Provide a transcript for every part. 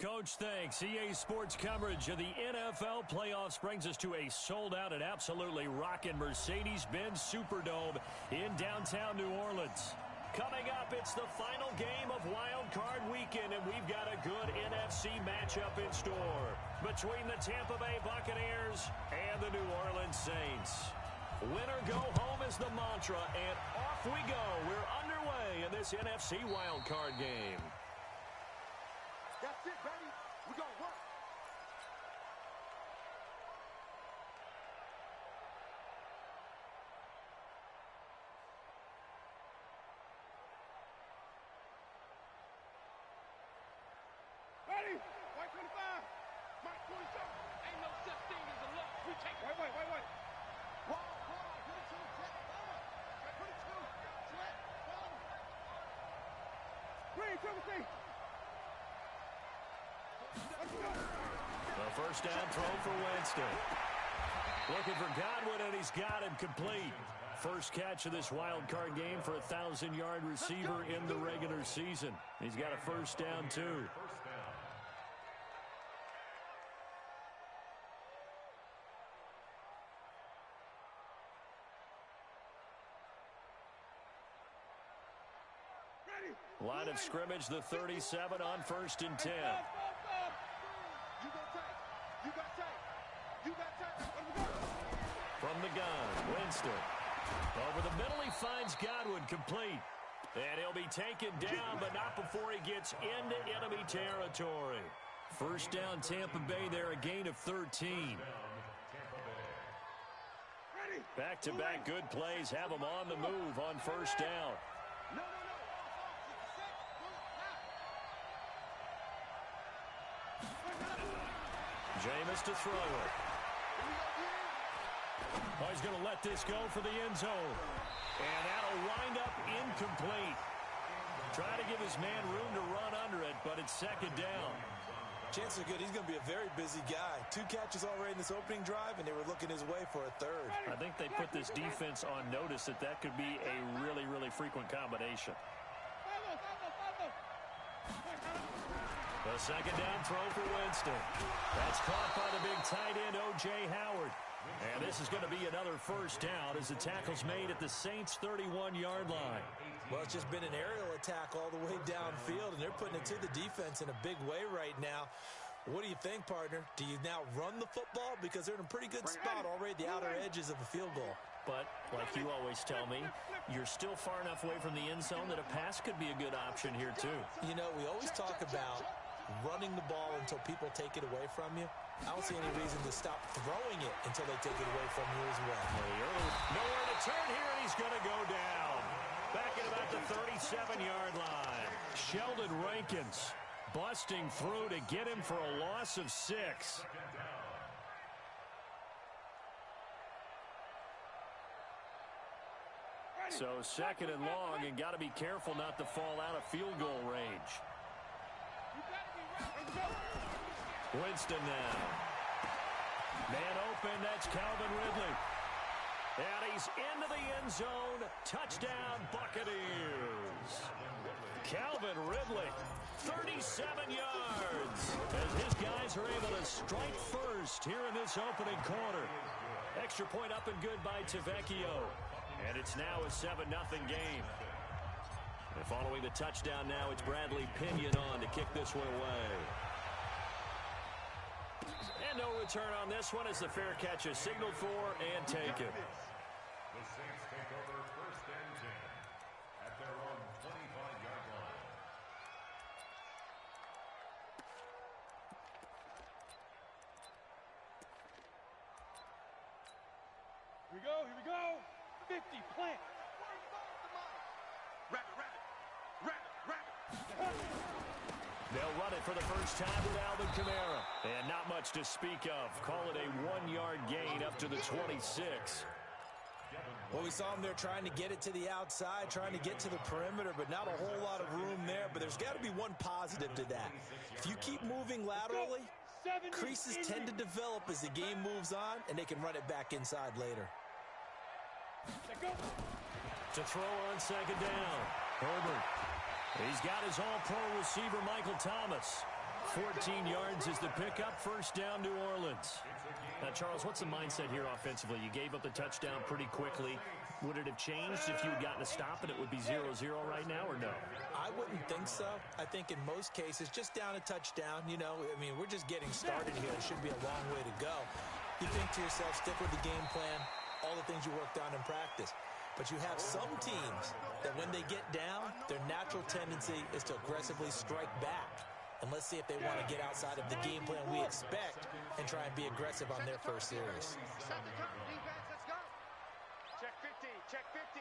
Coach, thanks. EA Sports coverage of the NFL playoffs brings us to a sold-out and absolutely rocking Mercedes-Benz Superdome in downtown New Orleans. Coming up, it's the final game of Wild Card Weekend, and we've got a good NFC matchup in store between the Tampa Bay Buccaneers and the New Orleans Saints. Winner go home is the mantra, and off we go. We're underway in this NFC Wild Card game. That's it, baby. We're going to work. Ready? White 25. Mike 27. Ain't no such thing as a loss. We take it. Wait. Wall. 22, jet, forward. 22, jet, forward. Green, Timothy. The first down throw for Winston. Looking for Godwin, and he's got him complete. First catch of this wild card game for a 1,000-yard receiver in the regular season. He's got a first down, too. Line of scrimmage, the 37 on 1st and 10. From the gun, Winston. Over the middle, he finds Godwin complete. And he'll be taken down, but not before he gets into enemy territory. First down, Tampa Bay there, a gain of 13. Back-to-back good plays have him on the move on first down. Jameis to throw it. Oh, he's going to let this go for the end zone. And that'll wind up incomplete. Try to give his man room to run under it, but it's second down. Chances are good. He's going to be a very busy guy. 2 catches already in this opening drive, and they were looking his way for a third. I think they put this defense on notice that could be a really, really frequent combination. The second down throw for Winston. That's caught by the big tight end, O.J. Howard. And this is going to be another first down as the tackle's made at the Saints' 31-yard line. Well, it's just been an aerial attack all the way downfield, and they're putting it to the defense in a big way right now. What do you think, partner? Do you now run the football? Because they're in a pretty good spot already at the outer edges of the field goal. But, like you always tell me, you're still far enough away from the end zone that a pass could be a good option here, too. You know, we always talk about running the ball until people take it away from you. I don't see any reason to stop throwing it until they take it away from you as well. Nowhere to turn here, and he's going to go down. Back at about the 37-yard line. Sheldon Rankins busting through to get him for a loss of 6. So second and long, and got to be careful not to fall out of field goal range. Winston now. Man open, that's Calvin Ridley. And he's into the end zone. Touchdown, Buccaneers. Calvin Ridley, 37 yards. As his guys are able to strike first here in this opening quarter. Extra point up and good by Tavecchio. And it's now a 7-0 game. And following the touchdown now, it's Bradley Pinion on to kick this one away. And no return on this one as the fair catch is signaled for and taken. The Saints take over 1st and 10 at their own 25-yard line. Here we go. 50, plant. They'll run it for the first time with Alvin Kamara. And not much to speak of. Call it a 1-yard gain up to the 26. Well, we saw him there trying to get it to the outside, trying to get to the perimeter, but not a whole lot of room there. But there's got to be one positive to that. If you keep moving laterally, creases tend to develop as the game moves on, and they can run it back inside later. To throw on second down. Herbert. He's got his all-pro receiver, Michael Thomas. 14 yards is the pickup. First down, New Orleans. Now, Charles, what's the mindset here offensively? You gave up the touchdown pretty quickly. Would it have changed if you had gotten a stop and it would be 0-0 right now, or no? I wouldn't think so. I think in most cases, just down a touchdown, you know, I mean, we're just getting started here. It should be a long way to go. You think to yourself, stick with the game plan, all the things you worked on in practice. But you have some teams that when they get down, their natural tendency is to aggressively strike back. And let's see if they want to get outside of the game plan we expect and try and be aggressive on their first series. Check 50, check 50.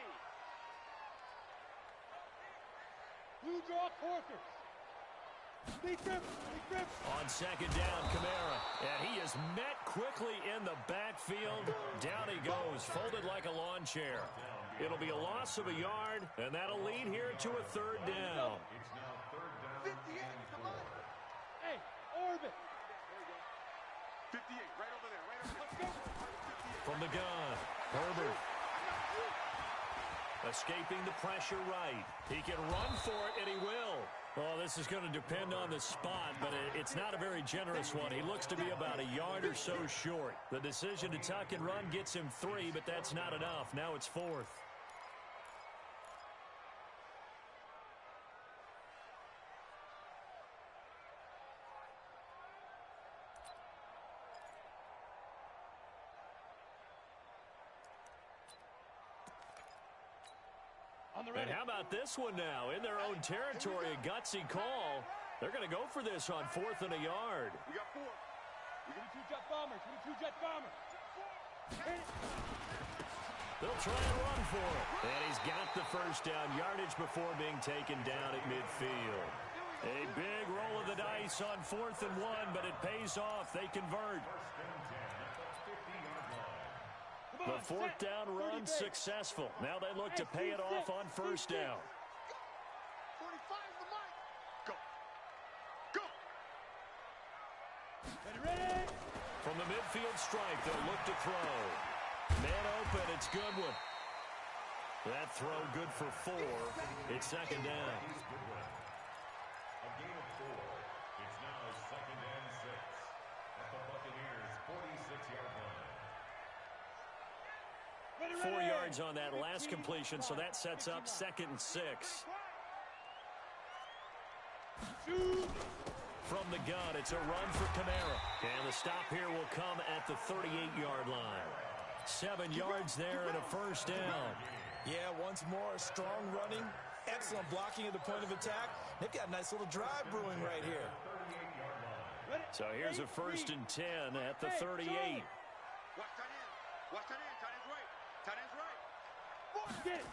Blue draw quarters. Big grip, big grip. On second down, Kamara. And he is met quickly in the backfield. Down he goes, folded like a lawn chair. It'll be a loss of a yard, and that'll lead here to a third down. 58, come on. Hey, orbit. 58, right over there, right over there. Let's go. From the gun, Herbert. Escaping the pressure right. He can run for it, and he will. Well, this is going to depend on the spot, but it's not a very generous one. He looks to be about a yard or so short. The decision to tuck and run gets him 3, but that's not enough. Now it's 4th. And how about this one now? In their own territory, a gutsy call. They're going to go for this on 4th and a yard. We got 4. We got 2 jet bombers. We got 2 jet bombers. They'll try and run for it. And he's got the first down yardage before being taken down at midfield. A big roll of the dice on 4th and 1, but it pays off. They convert. The 4th down run successful. Now they look to pay it off on first down. 45 the mic. Go. Go. Ready? From the midfield stripe, they'll look to throw. Man open, it's Goodwin. That throw good for 4. It's second down. A gain of 4. It's now second and 6 at the Buccaneers' 46-yard line. 4 yards on that last completion, so that sets up 2nd and 6. From the gun, it's a run for Kamara. And the stop here will come at the 38-yard line. 7 yards there and a first down. Yeah, once more, strong running, excellent blocking at the point of attack. They've got a nice little drive brewing right here. So here's a 1st and 10 at the 38. Watch that in. Watch that in. Tight end's right. Tight end's right. Get it.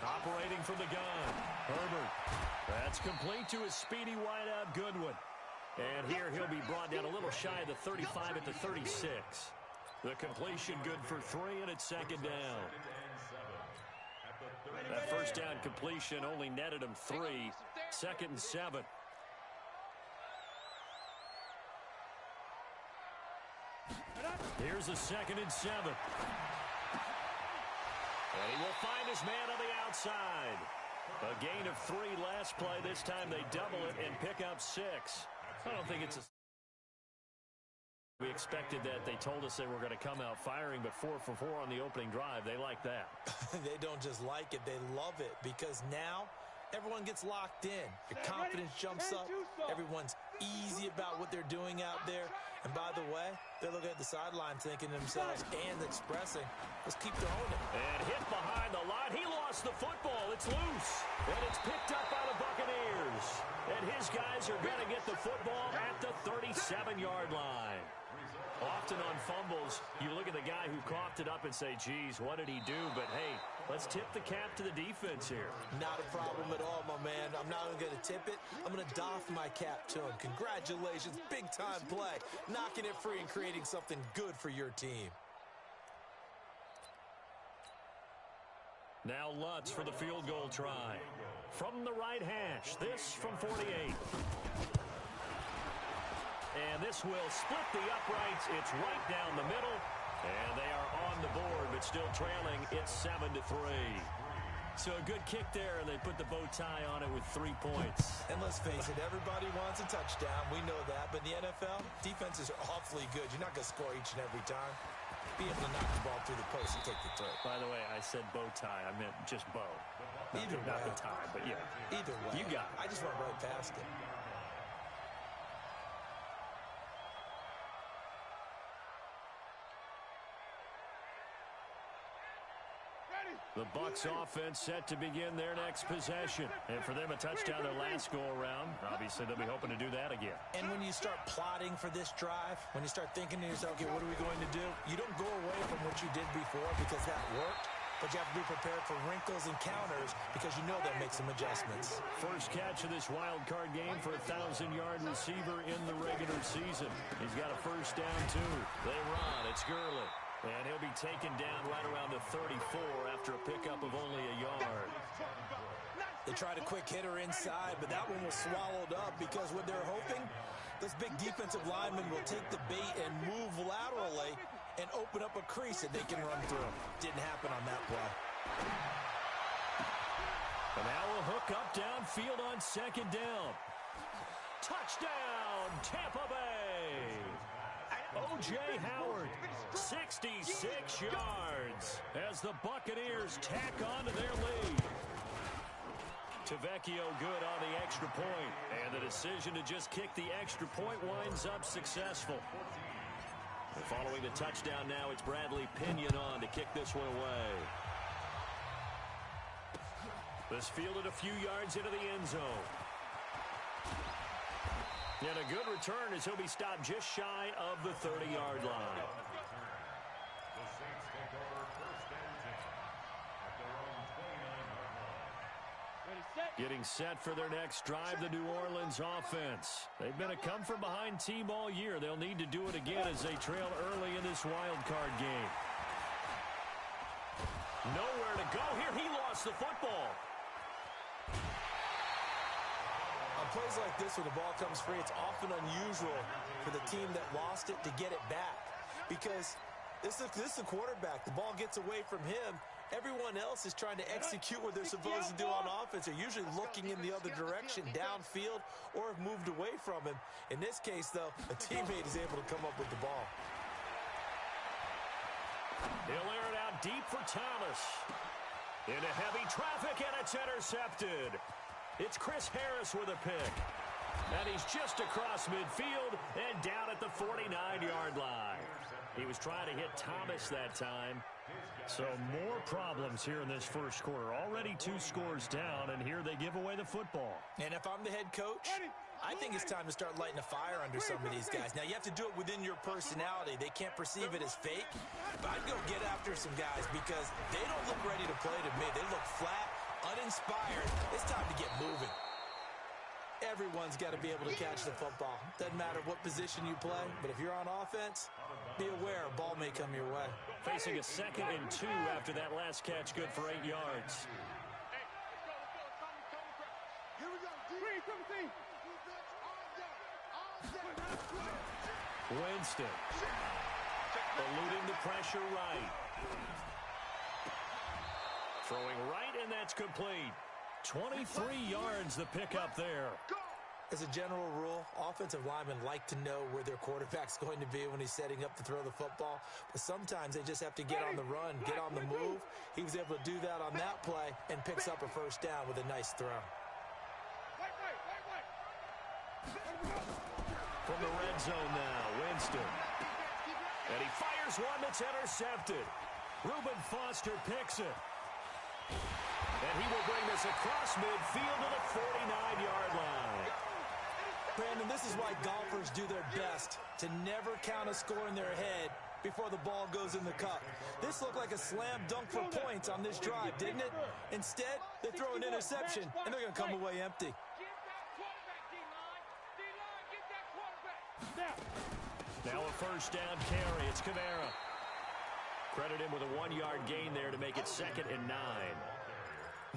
Operating from the gun, Herbert. That's complete to his speedy wideout, Goodwin. And here he'll be brought down a little shy of the 35 at the 36. The completion good for 3, and it's second down. That first down completion only netted him 3. 2nd and 7. Here's a 2nd and 7. And he will find his man on the outside. A gain of 3 last play. This time they double it and pick up 6. I don't think it's a... We expected that. They told us they were going to come out firing, but 4 for 4 on the opening drive. They like that. They don't just like it, they love it, because now everyone gets locked in. Your confidence jumps up. Everyone's easy about what they're doing out there. And by the way, they're looking at the sideline thinking to themselves and expressing, let's keep throwing it. And hit behind the line. He lost the football. It's loose. And it's picked up by the Buccaneers. And his guys are going to get the football at the 37-yard line. Often on fumbles, you look at the guy who coughed it up and say, geez, what did he do? But, hey, let's tip the cap to the defense here. Not a problem at all, my man. I'm not even going to tip it. I'm going to doff my cap to him. Congratulations. Big-time play. Knocking it free and creating something good for your team. Now Lutz for the field goal try. From the right hash, this from 48. And this will split the uprights. It's right down the middle. And they are on the board, but still trailing. It's 7-3. So a good kick there, and they put the bow tie on it with 3 points. And let's face it, everybody wants a touchdown. We know that. But in the NFL, defenses are awfully good. You're not going to score each and every time. Be able to knock the ball through the post and take the throw. By the way, I said bow tie. I meant just bow. Either way. Not the tie, but yeah. Either way. You got it. I just went right past it. The Bucs offense set to begin their next possession. And for them, a touchdown their last go-around. Obviously, they'll be hoping to do that again. And when you start plotting for this drive, when you start thinking to yourself, okay, what are we going to do? You don't go away from what you did before because that worked. But you have to be prepared for wrinkles and counters because you know they'll make some adjustments. First catch of this wild card game for a 1,000-yard receiver in the regular season. He's got a first down, too. They run. It's Gurley. And he'll be taken down right around the 34 after a pickup of only a yard. They tried a quick hitter inside, but that one was swallowed up because what they're hoping, those big defensive linemen will take the bait and move laterally and open up a crease that they can run through. Didn't happen on that play. And now a hook up downfield on second down. Touchdown, Tampa Bay! O.J. Howard, 66 yards as the Buccaneers tack on to their lead. Tavecchio good on the extra point, and the decision to just kick the extra point winds up successful. And following the touchdown now, it's Bradley Pinion on to kick this one away. This fielded a few yards into the end zone. And a good return as he'll be stopped just shy of the 30-yard line. The Saints take over first and 10 at their own 29-yard line. Ready, set. Getting set for their next drive, the New Orleans offense. They've been a come-from-behind team all year. They'll need to do it again as they trail early in this wild card game. Nowhere to go here. He lost the football. On plays like this where the ball comes free, it's often unusual for the team that lost it to get it back because this is the quarterback. The ball gets away from him. Everyone else is trying to execute what they're supposed to do on offense. They're usually looking in the other direction, downfield, or have moved away from him. In this case, though, a teammate is able to come up with the ball. He'll air it out deep for Thomas. Into heavy traffic, and it's intercepted. It's Chris Harris with a pick. And he's just across midfield and down at the 49-yard line. He was trying to hit Thomas that time. So more problems here in this first quarter. Already 2 scores down, and here they give away the football. And if I'm the head coach, I think it's time to start lighting a fire under some of these guys. Now, you have to do it within your personality. They can't perceive it as fake. But I'd go get after some guys because they don't look ready to play to me. They look flat, uninspired. It's time to get moving. Everyone's got to be able to catch the football. Doesn't matter what position you play, but if you're on offense, be aware a ball may come your way. Facing a 2nd and 2 after that last catch, good for 8 yards. Here we go. Winston eluding the pressure right. Throwing right, and that's complete. 23 yards the pickup there. As a general rule, offensive linemen like to know where their quarterback's going to be when he's setting up to throw the football. But sometimes they just have to get on the run, get on the move. He was able to do that on that play and picks up a first down with a nice throw. From the red zone now, Winston. And he fires one that's intercepted. Reuben Foster picks it. And he will bring this across midfield to the 49-yard line. Brandon, this is why golfers do their best to never count a score in their head before the ball goes in the cup. This looked like a slam dunk for points on this drive, didn't it? Instead, they throw an interception, and they're going to come away empty. Now a first down carry. It's Kamara. Credit him with a 1-yard gain there to make it 2nd and 9.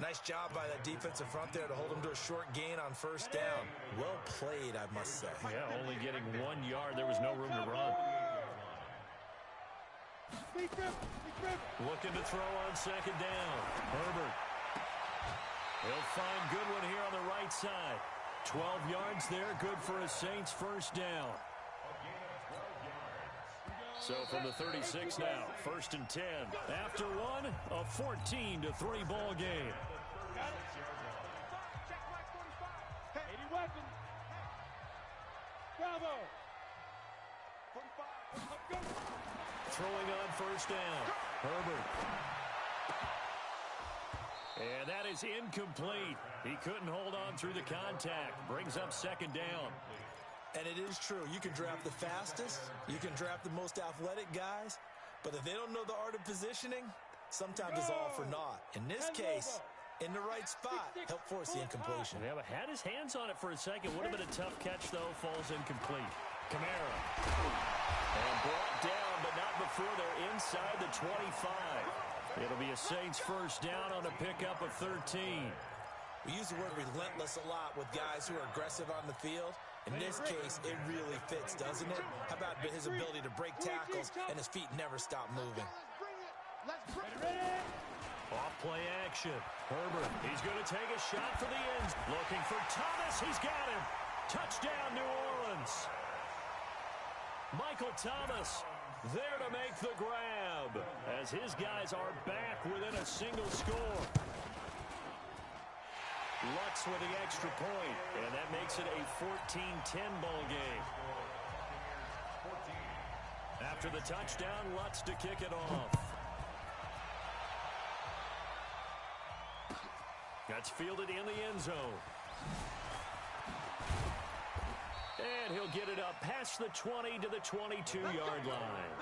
Nice job by that defensive front there to hold him to a short gain on first down. Well played, I must say. Yeah, only getting 1 yard. There was no room to run. Looking to throw on second down. Herbert He'll find Goodwin here on the right side. 12 yards there, good for a Saints first down. So from the 36 now, 1st and 10. After one, a 14-3 ball game. 80 weapon. Bravo. Throwing on first down. Herbert. And that is incomplete. He couldn't hold on through the contact. Brings up 2nd down. And it is true. You can draft the fastest. You can draft the most athletic guys. But if they don't know the art of positioning, sometimes it's all for naught. In this case, in the right spot, helped force the incompletion. Yeah, but had his hands on it for a second. Would have been a tough catch, though. Falls incomplete. Kamara. And brought down, but not before they're inside the 25. It'll be a Saints first down on a pickup of 13. We use the word relentless a lot with guys who are aggressive on the field. In this case, it really fits, doesn't it? How about his ability to break tackles and his feet never stop moving? Off play action. Herbert, he's going to take a shot for the ends. Looking for Thomas. He's got him. Touchdown, New Orleans. Michael Thomas there to make the grab as his guys are back within a single score. Lutz with the extra point, and that makes it a 14-10 ball game. After the touchdown, Lutz to kick it off. That's fielded in the end zone. And he'll get it up past the 20 to the 22-yard line.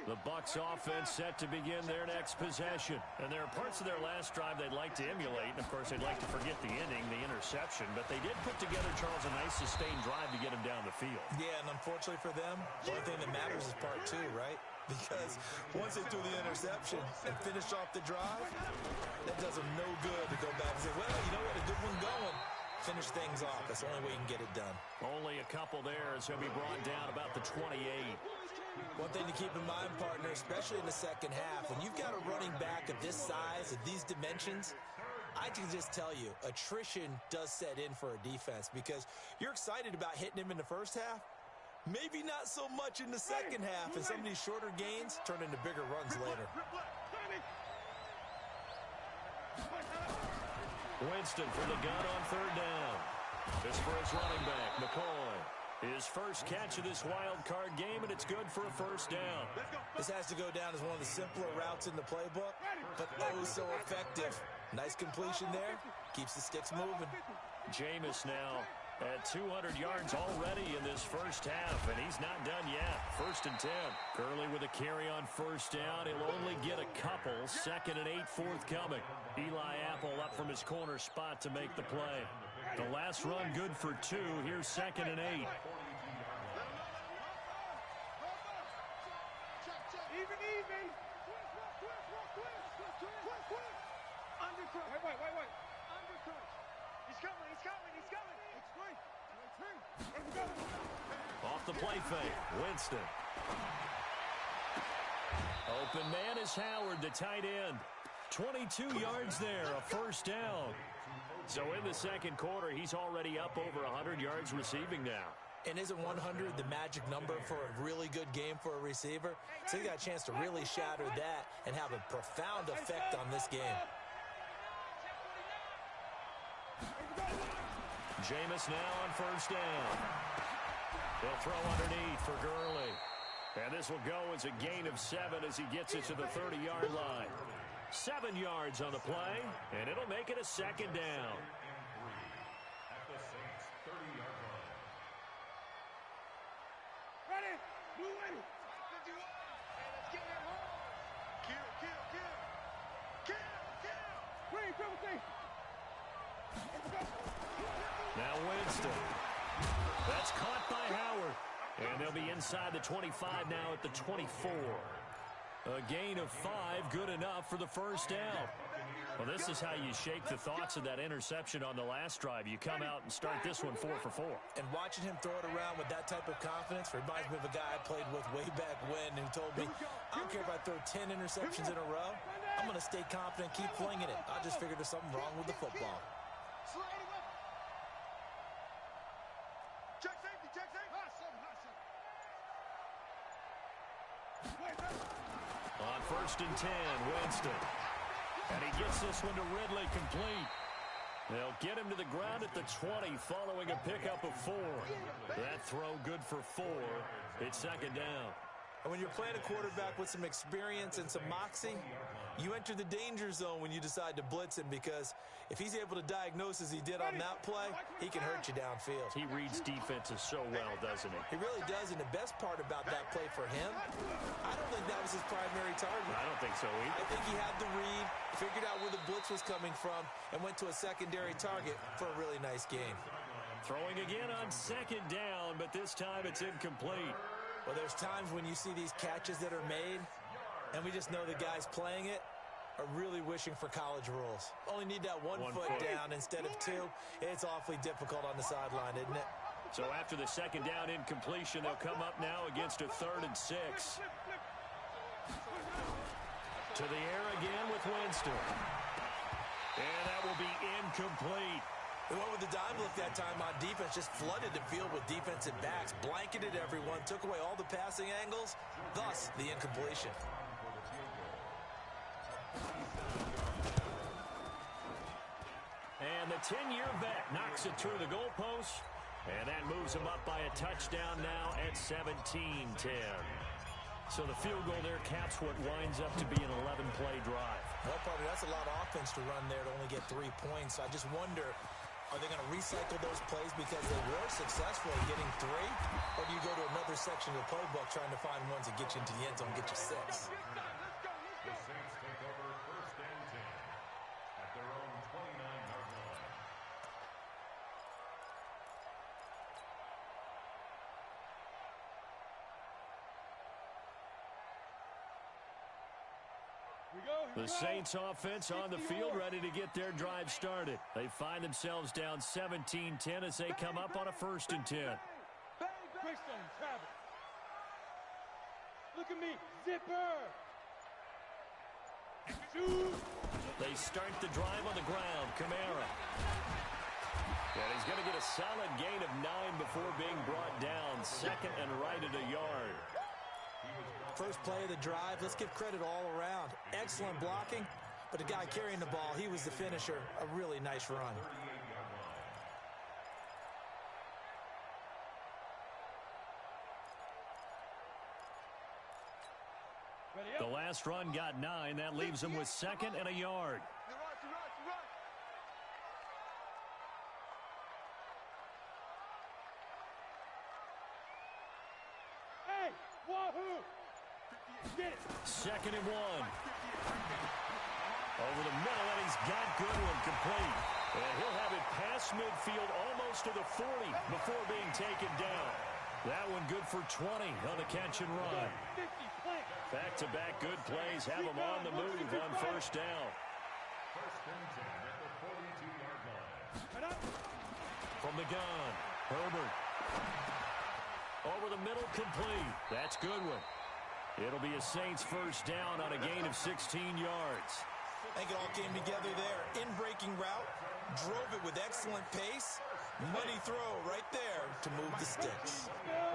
The Bucs offense set to begin their next possession. And there are parts of their last drive they'd like to emulate. And, of course, they'd like to forget the inning, the interception. But they did put together, Charles, a nice sustained drive to get him down the field. Yeah, and unfortunately for them, the only thing that matters is part 2, right? Because once they threw the interception and finished off the drive, that does them no good to go back and say, well, you know what, a good one going. Finish things off. That's the only way you can get it done. Only a couple there as he'll be brought down about the 28. One thing to keep in mind, partner, especially in the second half, when you've got a running back of this size, of these dimensions, I can just tell you, attrition does set in for a defense because you're excited about hitting him in the first half. Maybe not so much in the second half, and some of these shorter gains turn into bigger runs later. Winston for the gun on 3rd down. This for his running back, McCoy. His first catch of this wild card game, and it's good for a first down. This has to go down as one of the simpler routes in the playbook, but oh so effective. Nice completion there. Keeps the sticks moving. Jameis now at 200 yards already in this first half, and he's not done yet. 1st and 10. Gurley with a carry on first down. He'll only get a couple. 2nd and 8 forthcoming. Eli Apple up from his corner spot to make the play. The last run good for 2. Here's 2nd and 8. Even. Undercrunch. Wait. Undercrunch. He's coming. It's great. Off the play fake. Winston. Open man is Howard, the tight end. 22 yards there, a first down. So in the second quarter, he's already up over 100 yards receiving now. And isn't 100 the magic number for a really good game for a receiver? So he got a chance to really shatter that and have a profound effect on this game. Jameis now on first down. He'll throw underneath for Gurley. And this will go as a gain of 7 as he gets it to the 30-yard line. 7 yards on the play, and it'll make it a second down. Ready. Move in. Green, triple T. Now Winston. That's caught by Howard. And they'll be inside the 25 now at the 24. A gain of 5, good enough for the first down. Well, this is how you shake the thoughts of that interception on the last drive. You come out and start this one 4 for 4. And watching him throw it around with that type of confidence reminds me of a guy I played with way back when who told me, I don't care if I throw 10 interceptions in a row, I'm going to stay confident, keep flinging it. I just figured there's something wrong with the football. Check safety, check safety. On 1st and 10, Winston. And he gets this one to Ridley complete. They'll get him to the ground at the 20 following a pickup of 4. That throw good for 4. It's 2nd down. And when you're playing a quarterback with some experience and some moxie, you enter the danger zone when you decide to blitz him, because if he's able to diagnose as he did on that play, he can hurt you downfield. He reads defenses so well, doesn't he? He really does, and the best part about that play for him, I don't think that was his primary target. I don't think so either. I think he had the read, figured out where the blitz was coming from, and went to a secondary target for a really nice game. Throwing again on 2nd down, but this time it's incomplete. Well, there's times when you see these catches that are made, and we just know the guys playing it are really wishing for college rules. Only need that one foot down instead of 2. It's awfully difficult on the sideline, isn't it? So after the 2nd down incompletion, they'll come up now against a 3rd and 6. To the air again with Winston. And that will be incomplete. They went with the dime look that time on defense, just flooded the field with defensive backs, blanketed everyone, took away all the passing angles, thus the incompletion. And the 10-year vet knocks it through the goalpost, and that moves him up by a touchdown now at 17-10. So the field goal there caps what winds up to be an 11-play drive. Well, partner, that's a lot of offense to run there to only get 3 points. I just wonder, are they going to recycle those plays because they were successful in getting 3? Or do you go to another section of the playbook trying to find ones that get you into the end zone and get you 6? The Saints take over 1st and 10 at their own 29-yard line. The Saints offense on the field, ready to get their drive started. They find themselves down 17-10 as they come up on a 1st and 10. Greystone, Travis. Look at me, zipper. Shoot. They start the drive on the ground. Kamara. And he's going to get a solid gain of 9 before being brought down. 2nd and right at a yard. First play of the drive, let's give credit all around. Excellent blocking, but the guy carrying the ball, he was the finisher. A really nice run. The last run got 9. That leaves him with 2nd and a yard. Hey, wahoo! 2nd and 1. Over the middle, and he's got Goodwin complete. And he'll have it past midfield almost to the 40 before being taken down. That one good for 20 on the catch and run. Back-to-back good plays have him on the move on 1st down. 1st and 10 at the 42-yard line. From the gun, Herbert. Over the middle, complete. That's Goodwin. It'll be a Saints 1st down on a gain of 16 yards. I think it all came together there. In-breaking route, drove it with excellent pace. Money throw right there to move the sticks.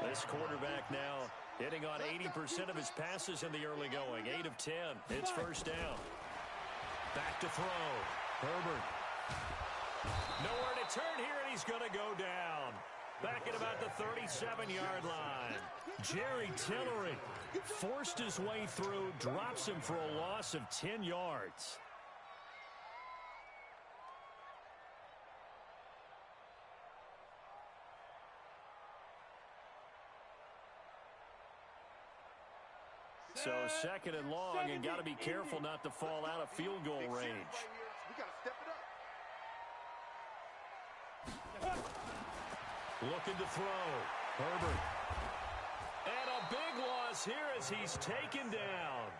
This quarterback now hitting on 80% of his passes in the early going. 8 of 10. It's 1st down. Back to throw. Herbert. Nowhere to turn here, and he's going to go down. Back at about the 37-yard line. Jerry Tillery forced his way through, drops him for a loss of 10 yards. So 2nd and long, and got to be careful not to fall out of field goal range. We got to step it up. Looking to throw. Herbert. And a big loss here as he's taken down.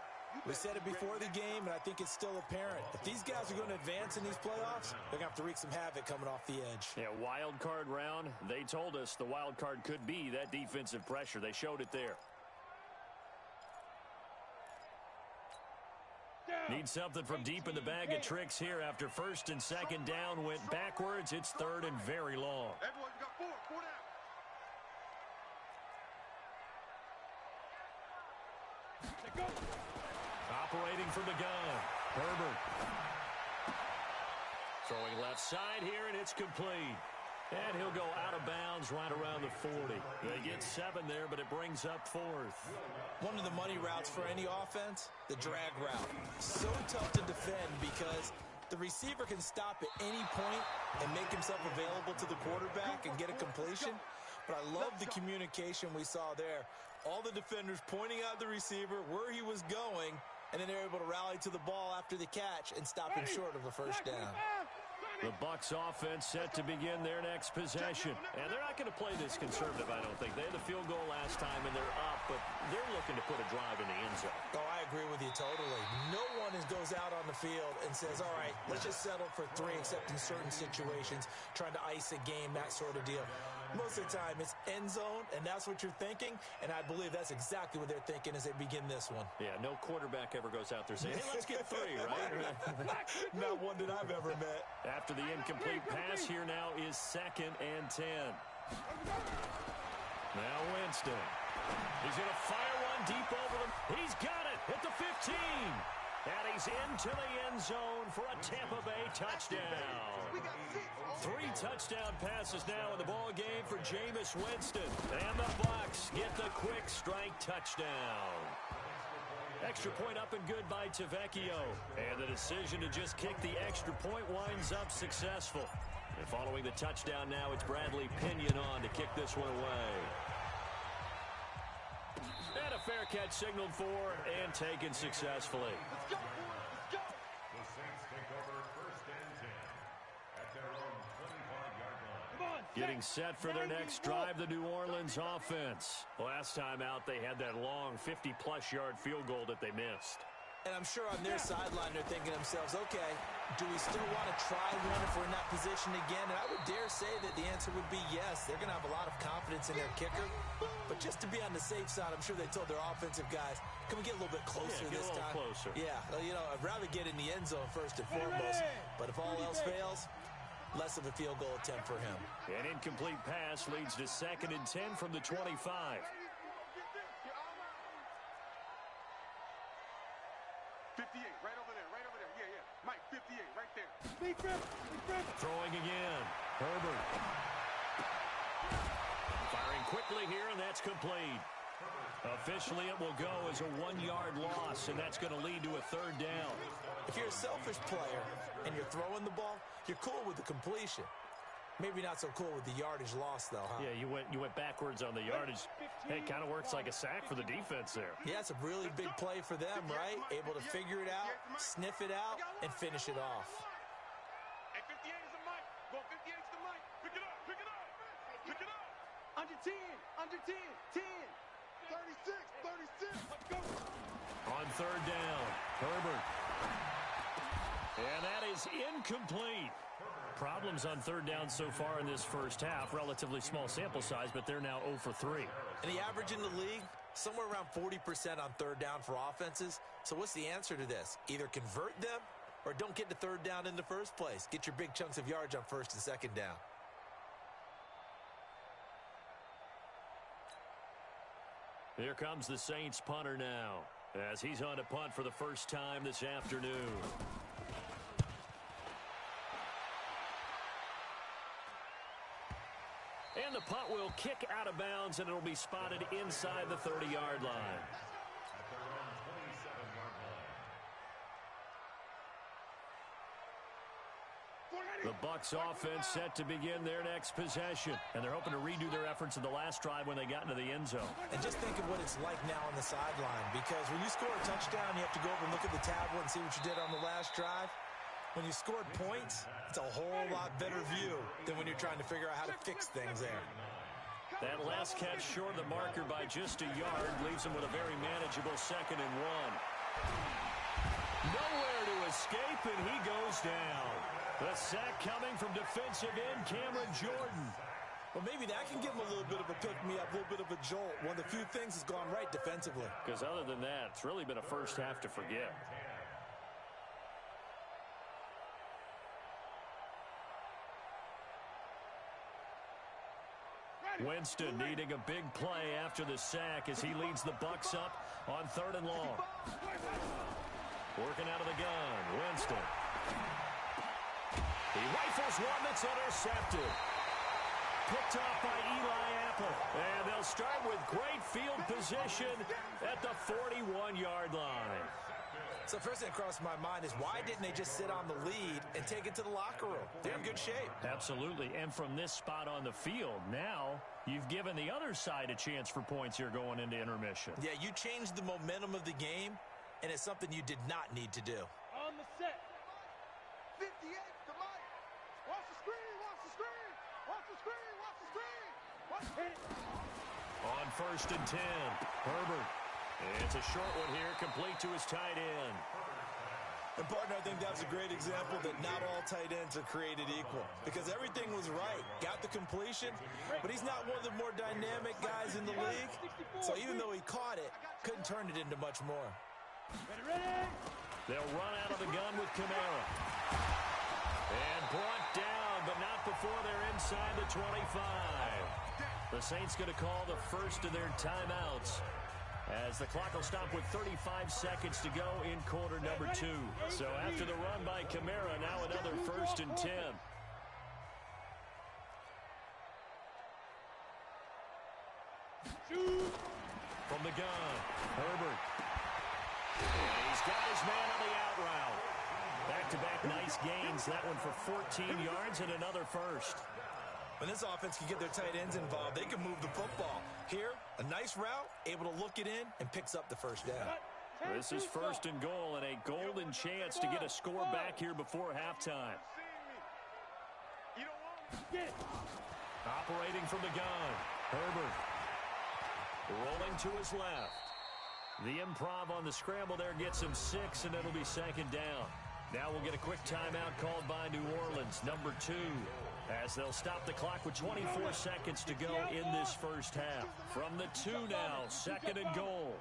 We said it before the game, and I think it's still apparent. If these guys are going to advance in these playoffs, they're going to have to wreak some havoc coming off the edge. Yeah, wild card round. They told us the wild card could be that defensive pressure. They showed it there. Need something from deep in the bag of tricks here after first and second down went backwards. It's third and very long. Everyone, you got four down. Operating from the gun, Herbert. Throwing left side here, and it's complete. And he'll go out of bounds right around the 40. They get 7 there, but it brings up fourth. One of the money routes for any offense, the drag route. So tough to defend because the receiver can stop at any point and make himself available to the quarterback and get a completion. But I love the communication we saw there. All the defenders pointing out the receiver, where he was going, and then they're able to rally to the ball after the catch and stop him short of a first down. The Bucs offense set to begin their next possession. And they're not going to play this conservative, I don't think. They had the field goal last time, and they're up, but they're looking to put a drive in the end zone. Oh, I agree with you totally. No one goes out on the field and says, all right, let's just settle for 3, except in certain situations, trying to ice a game, that sort of deal. Most of the time, it's end zone, and that's what you're thinking, and I believe that's exactly what they're thinking as they begin this one. Yeah, no quarterback ever goes out there saying, hey, let's get 3, right? Not one that I've ever met. After the incomplete pass, here now is 2nd and 10. Now Winston. He's going to fire one deep over them. He's got it at the 15. And he's into the end zone for a Tampa Bay touchdown. 3 touchdown passes now in the ball game for Jameis Winston. And the Bucs get the quick strike touchdown. Extra point up and good by Tavecchio. And the decision to just kick the extra point winds up successful. And following the touchdown now, it's Bradley Pinion on to kick this one away. And a fair catch signaled for and taken successfully. Let's go. Let's go. The Saints take over 1st and 10 at their own 25-yard line. Getting set for their next drive, the New Orleans offense. Last time out, they had that long 50-plus yard field goal that they missed. And I'm sure on their sideline they're thinking to themselves, okay, do we still want to try one if we're in that position again? And I would dare say that the answer would be yes. They're going to have a lot of confidence in their kicker. But just to be on the safe side, I'm sure they told their offensive guys, can we get a little bit closer this time? Closer. Yeah, you know, I'd rather get in the end zone first and foremost. But if all else fails, less of a field goal attempt for him. An incomplete pass leads to 2nd and 10 from the 25. 58, right over there, right over there. Yeah, yeah. Mike, 58, right there. Throwing again. Herbert. Firing quickly here, and that's complete. Officially, it will go as a 1-yard loss, and that's going to lead to a 3rd down. If you're a selfish player and you're throwing the ball, you're cool with the completion. Maybe not so cool with the yardage loss, though, huh? Yeah, you went backwards on the yardage. Hey, it kind of works like a sack for the defense there. Yeah, it's a really big play for them, right? Able to figure it out, sniff it out, and finish it off. Hey, 58 is the Mike. Go 58 is the Mike. Pick it up, pick it up, pick it up. Under 10, under 10, 10. 36, let's go. On 3rd down, Herbert. And that is incomplete. Problems on 3rd down so far in this first half. Relatively small sample size, but they're now 0 for 3. And the average in the league, somewhere around 40% on 3rd down for offenses. So what's the answer to this? Either convert them or don't get to 3rd down in the first place. Get your big chunks of yards on 1st and 2nd down. Here comes the Saints punter now, as he's on to punt for the first time this afternoon. And the punt will kick out of bounds, and it'll be spotted inside the 30-yard line. At their own 27-yard line. The Bucs offense set to begin their next possession, and they're hoping to redo their efforts in the last drive when they got into the end zone. And just think of what it's like now on the sideline, because when you score a touchdown, you have to go over and look at the tablet and see what you did on the last drive. When you scored points, it's a whole lot better view than when you're trying to figure out how to fix things there. That last catch short of the marker by just a yard leaves them with a very manageable 2nd and 1. Nowhere to escape, and he goes down. The sack coming from defensive end Cameron Jordan. Well, maybe that can give him a little bit of a pick-me-up, a little bit of a jolt. One of the few things has gone right defensively. Because other than that, it's really been a first half to forget. Winston needing a big play after the sack as he leads the Bucs up on 3rd and long. Working out of the gun, Winston. He rifles one that's intercepted. Picked off by Eli Apple. And they'll start with great field position at the 41-yard line. So first thing that crossed my mind is why didn't they just sit on the lead and take it to the locker room? They're in good shape. Absolutely. And from this spot on the field, now you've given the other side a chance for points here going into intermission. Yeah, you changed the momentum of the game, and it's something you did not need to do. On the set. 58, come on. Watch the screen, watch the screen. Watch the screen, watch the screen. Watch it. On 1st and 10, Herbert. It's a short one here, complete to his tight end. And, partner, I think that's a great example that not all tight ends are created equal because everything was right. Got the completion, but he's not one of the more dynamic guys in the league. So even though he caught it, couldn't turn it into much more. Ready? They'll run out of the gun with Kamara. And brought down, but not before they're inside the 25. The Saints going to call the first of their timeouts, as the clock will stop with 35 seconds to go in quarter number 2. So after the run by Kamara, now another 1st and 10. From the gun, Herbert. And he's got his man on the out route. Back-to-back nice gains. That one for 14 yards and another first. When this offense can get their tight ends involved, they can move the football. Here, a nice route, able to look it in, and picks up the first down. This is 1st and goal, and a golden chance to get a score back here before halftime. Operating from the gun, Herbert. Rolling to his left. The improv on the scramble there gets him 6, and it'll be 2nd down. Now we'll get a quick timeout called by New Orleans, number 2. As they'll stop the clock with 24 seconds to go in this first half. From the 2 now, 2nd and goal.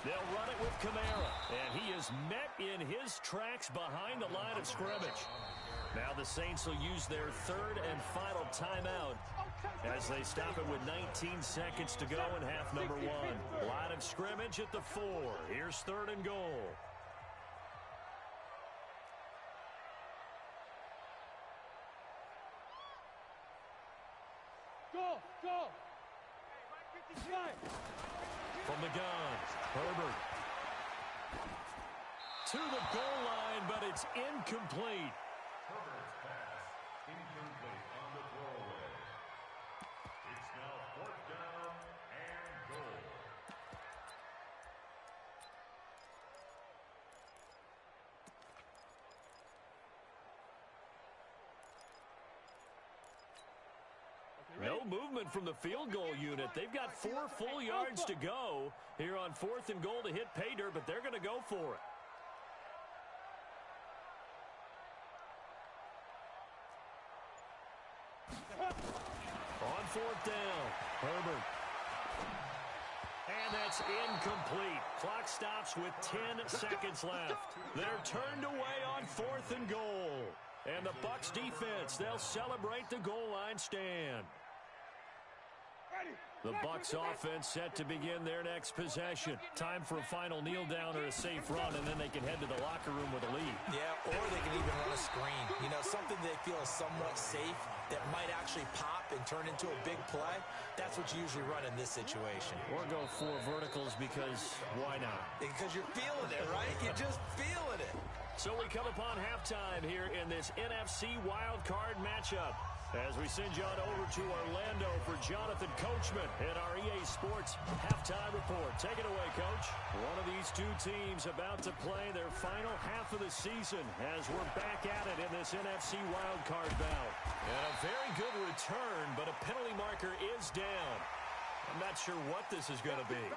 They'll run it with Kamara, and he is met in his tracks behind the line of scrimmage. Now the Saints will use their 3rd and final timeout as they stop it with 19 seconds to go in half number 1. Line of scrimmage at the 4. Here's 3rd and goal. Go! From the gun, Herbert. To the goal line, but it's incomplete. Herbert's pass incomplete on the throwaway. It's now 4th down and goal. No movement from the field goal unit. They've got 4 full yards to go here on 4th and goal to hit pay dirt, but they're going to go for it. On 4th down, Herbert. And that's incomplete. Clock stops with 10 seconds left. They're turned away on 4th and goal. And the Bucs defense, they'll celebrate the goal line stand. The Bucs offense set to begin their next possession. Time for a final kneel down or a safe run, and then they can head to the locker room with a lead. Yeah, or they can even run a screen. You know, something they feel is somewhat safe that might actually pop and turn into a big play. That's what you usually run in this situation. Or go 4 verticals because why not? Because you're feeling it, right? You're just feeling it. So we come upon halftime here in this NFC Wild Card matchup as we send you on over to Orlando for Jonathan Coachman in our EA Sports Halftime Report. Take it away, Coach. One of these 2 teams about to play their final half of the season as we're back at it in this NFC Wild Card bout. And a very good return, but a penalty marker is down. I'm not sure what this is going to be.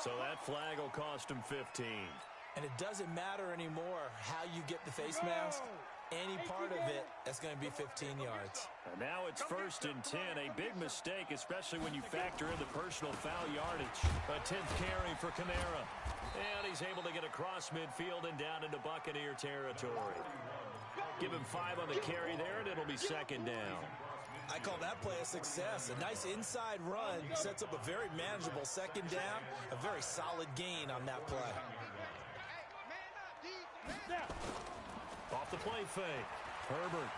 So that flag will cost him 15. And it doesn't matter anymore how you get the face mask. Any part of it, that's going to be 15 yards. And now it's 1st and 10. A big mistake, especially when you factor in the personal foul yardage. A 10th carry for Kamara. And he's able to get across midfield and down into Buccaneer territory. Give him 5 on the carry there, and it'll be 2nd down. I call that play a success. A nice inside run sets up a very manageable 2nd down. A very solid gain on that play. Off the play fake. Herbert.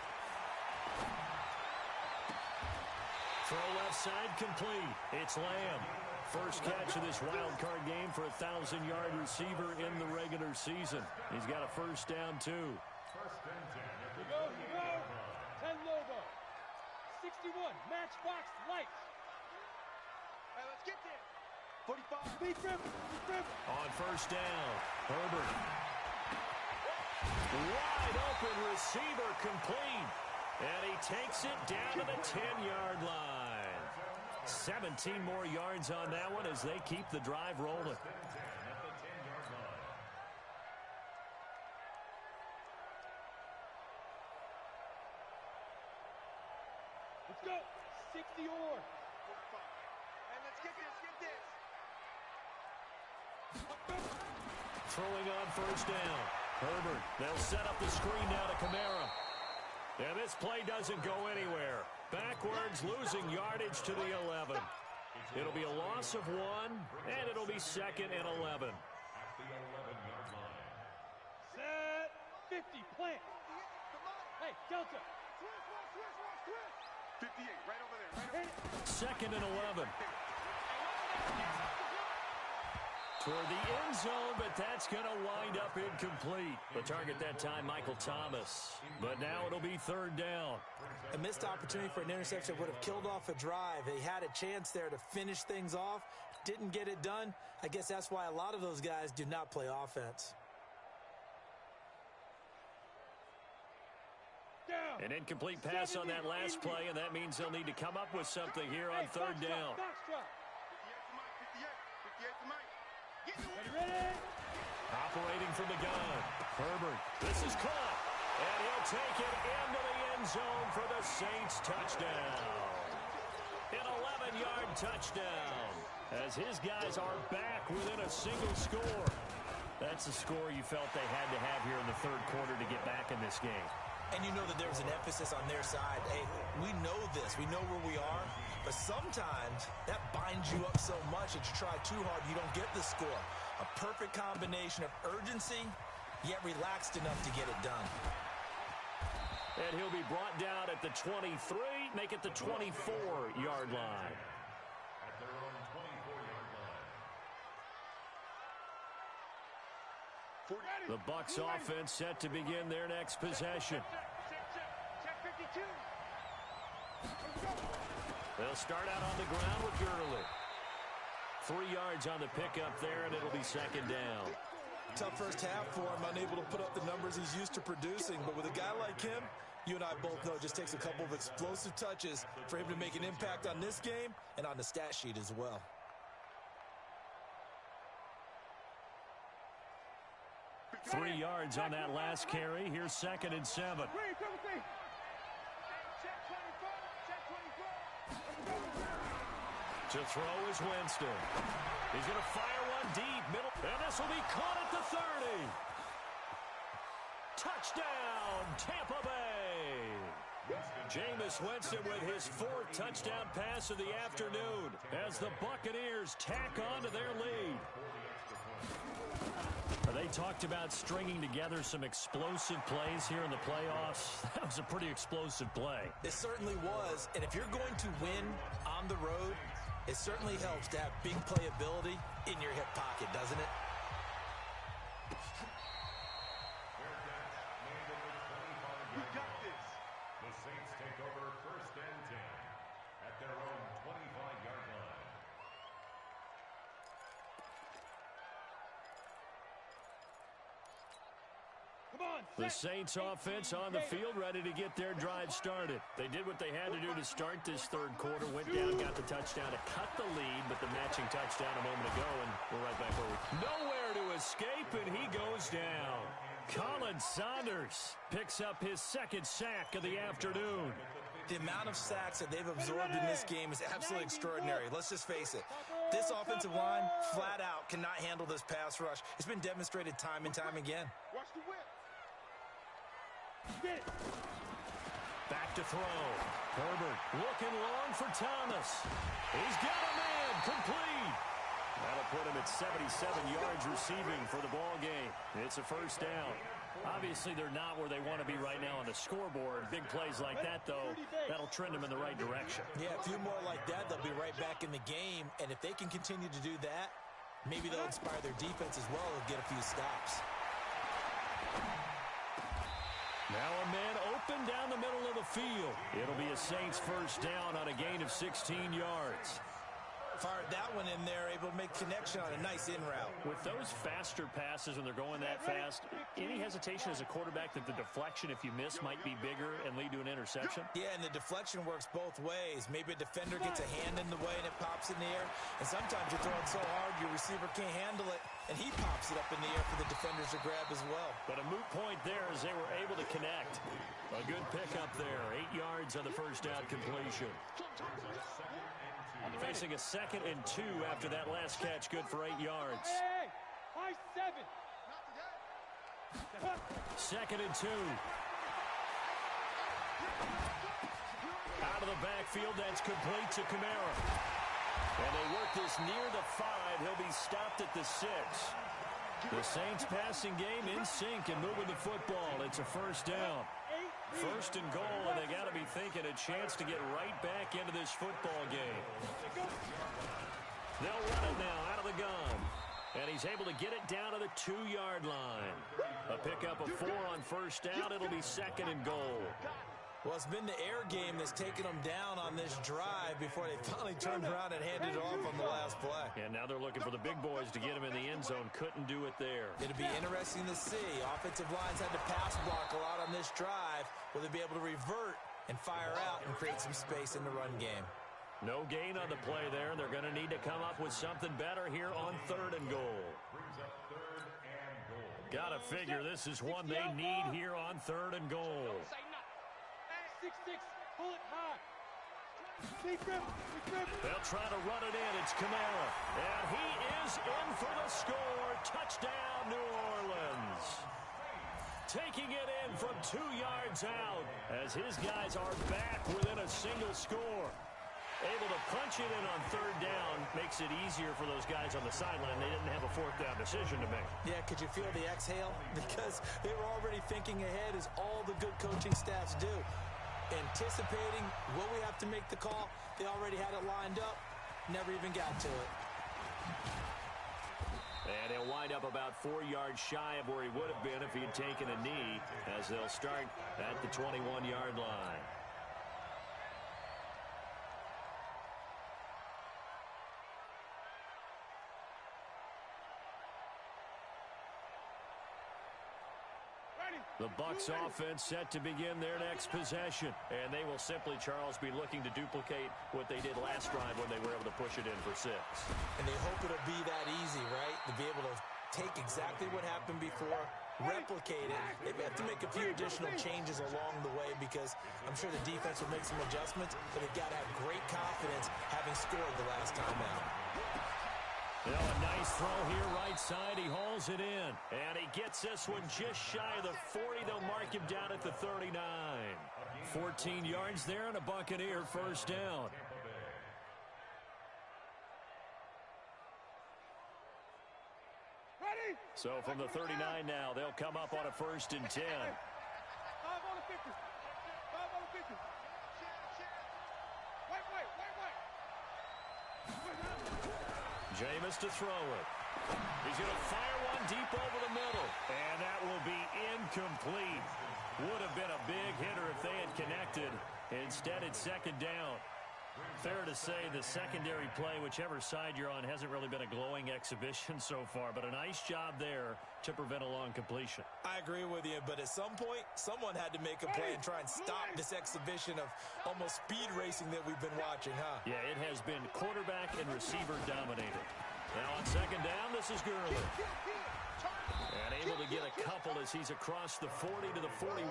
Throw left side complete. It's Lamb. First catch of this wild card game for a 1,000-yard receiver in the regular season. He's got a 1st down, too. You go. 10 logo. 61, matchbox lights. Hey, let's get there. 45. Beat him. On 1st down, Herbert. Wide open receiver complete. And he takes it down to the 10-yard line. 17 more yards on that one as they keep the drive rolling. Let's go. 60 or. Hey, let's get this. Throwing on 1st down. Herbert, they'll set up the screen now to Kamara. And this play doesn't go anywhere. Backwards, losing yardage to the 11. It'll be a loss of 1, and it'll be 2nd and 11. Set. 50, plant. Hey, Delta. 58, right over there. 2nd and 11. Toward the end zone, but that's going to wind up incomplete. The target that time, Michael Thomas. But now it'll be 3rd down. A missed opportunity for an interception would have killed off a drive. They had a chance there to finish things off. Didn't get it done. I guess that's why a lot of those guys do not play offense. An incomplete pass on that last play, and that means they'll need to come up with something here on 3rd down. 58 to Mike. Ready? Operating from the gun. Herbert. This is caught. And he'll take it into the end zone for the Saints touchdown. An 11-yard touchdown. As his guys are back within a single score. That's the score you felt they had to have here in the 3rd quarter to get back in this game. And you know that there was an emphasis on their side. Hey, we know this. We know where we are. But sometimes that binds you up so much that you try too hard, you don't get the score. A perfect combination of urgency, yet relaxed enough to get it done. And he'll be brought down at the 23, make it the 24-yard line. At their own 24-yard line. The Bucs offense set to begin their next possession. Check 52. They'll start out on the ground with Gurley. 3 yards on the pickup there, and it'll be 2nd down. Tough first half for him, unable to put up the numbers he's used to producing. But with a guy like him, you and I both know it just takes a couple of explosive touches for him to make an impact on this game and on the stat sheet as well. Three yards on that last carry. Here's 2nd and 7. To throw is Winston. He's going to fire one deep. Middle. And this will be caught at the 30. Touchdown, Tampa Bay. Jameis Winston with his 4th touchdown pass of the afternoon as the Buccaneers tack on to their lead. They talked about stringing together some explosive plays here in the playoffs. That was a pretty explosive play. It certainly was. And if you're going to win on the road, it certainly helps to have big playability in your hip pocket, doesn't it? We got this. The Saints take over 1st and 10 at their own 25-yard line. The Saints offense on the field, ready to get their drive started. They did what they had to do to start this third quarter, went down, got the touchdown to cut the lead, but the matching touchdown a moment ago, and we're right back where we... Nowhere to escape, and he goes down. Colin Saunders picks up his second sack of the afternoon. The amount of sacks that they've absorbed in this game is absolutely extraordinary. Let's just face it. This offensive line, flat out, cannot handle this pass rush. It's been demonstrated time and time again. Watch the whip. Back to throw. Herbert looking long for Thomas. He's got a man complete. That'll put him at 77 yards receiving for the ball game. It's a first down. Obviously, they're not where they want to be right now on the scoreboard. Big plays like that, though, that'll trend them in the right direction. Yeah, a few more like that, they'll be right back in the game. And if they can continue to do that, maybe they'll inspire their defense as well and get a few stops. Now a man open down the middle of the field. It'll be a Saints first down on a gain of 16 yards. Fired that one in there, able to make connection on a nice in route. With those faster passes when they're going that fast, any hesitation as a quarterback that the deflection, if you miss, might be bigger and lead to an interception? Yeah, and the deflection works both ways. Maybe a defender gets a hand in the way and it pops in the air. And sometimes you're throwing so hard your receiver can't handle it, and he pops it up in the air for the defenders to grab as well. But a moot point there as they were able to connect. A good pickup there. 8 yards on the first down completion. Facing a 2nd and 2 after that last catch, good for 8 yards. Hey, high 7. 2nd and 2. Out of the backfield, that's complete to Kamara. And they work this near the 5. He'll be stopped at the 6. The Saints passing game in sync and moving the football. It's a first down. 1st and goal, and they got to be thinking a chance to get right back into this football game. They'll run it now out of the gun. And he's able to get it down to the 2-yard line. A pickup of 4 on first down. It'll be 2nd and goal. Well, it's been the air game that's taken them down on this drive before they finally turned around and handed it off on the last play. And now they're looking for the big boys to get him in the end zone. Couldn't do it there. It'll be interesting to see. Offensive lines had to pass block a lot on this drive. Will they be able to revert and fire out and create some space in the run game? No gain on the play there. They're going to need to come up with something better here on 3rd and goal. Got to figure this is one they need here on 3rd and goal. 6-6, pull it high. They'll try to run it in. It's Kamara. And he is in for the score. Touchdown, New Orleans. Taking it in from 2 yards out as his guys are back within a single score. Able to punch it in on 3rd down makes it easier for those guys on the sideline. They didn't have a 4th down decision to make. Yeah, could you feel the exhale? Because they were already thinking ahead as all the good coaching staffs do. Anticipating what we have to make the call. They already had it lined up. Never even got to it. And he'll wind up about 4 yards shy of where he would have been if he had taken a knee, as they'll start at the 21-yard line. The Bucs offense set to begin their next possession. And they will simply, Charles, be looking to duplicate what they did last drive when they were able to push it in for 6. And they hope it'll be that easy, right? To be able to take exactly what happened before, replicate it. They have to make a few additional changes along the way because I'm sure the defense will make some adjustments, but they've got to have great confidence having scored the last time out. You know, a nice throw here right side. He hauls it in. And he gets this one just shy of the 40. They'll mark him down at the 39. 14 yards there and a Buccaneer first down. So from the 39 now, they'll come up on a 1st and 10. 5 on the 50. 5 on the 50. Jameis to throw it. He's going to fire one deep over the middle. And that will be incomplete. Would have been a big hitter if they had connected. Instead, it's 2nd down. Fair to say the secondary play, whichever side you're on, hasn't really been a glowing exhibition so far, but a nice job there to prevent a long completion. I agree with you, but at some point, someone had to make a play and try and stop this exhibition of almost speed racing that we've been watching, huh? Yeah, it has been quarterback and receiver dominated. Now on second down, this is Gurley. And able to get a couple as he's across the 40 to the 41.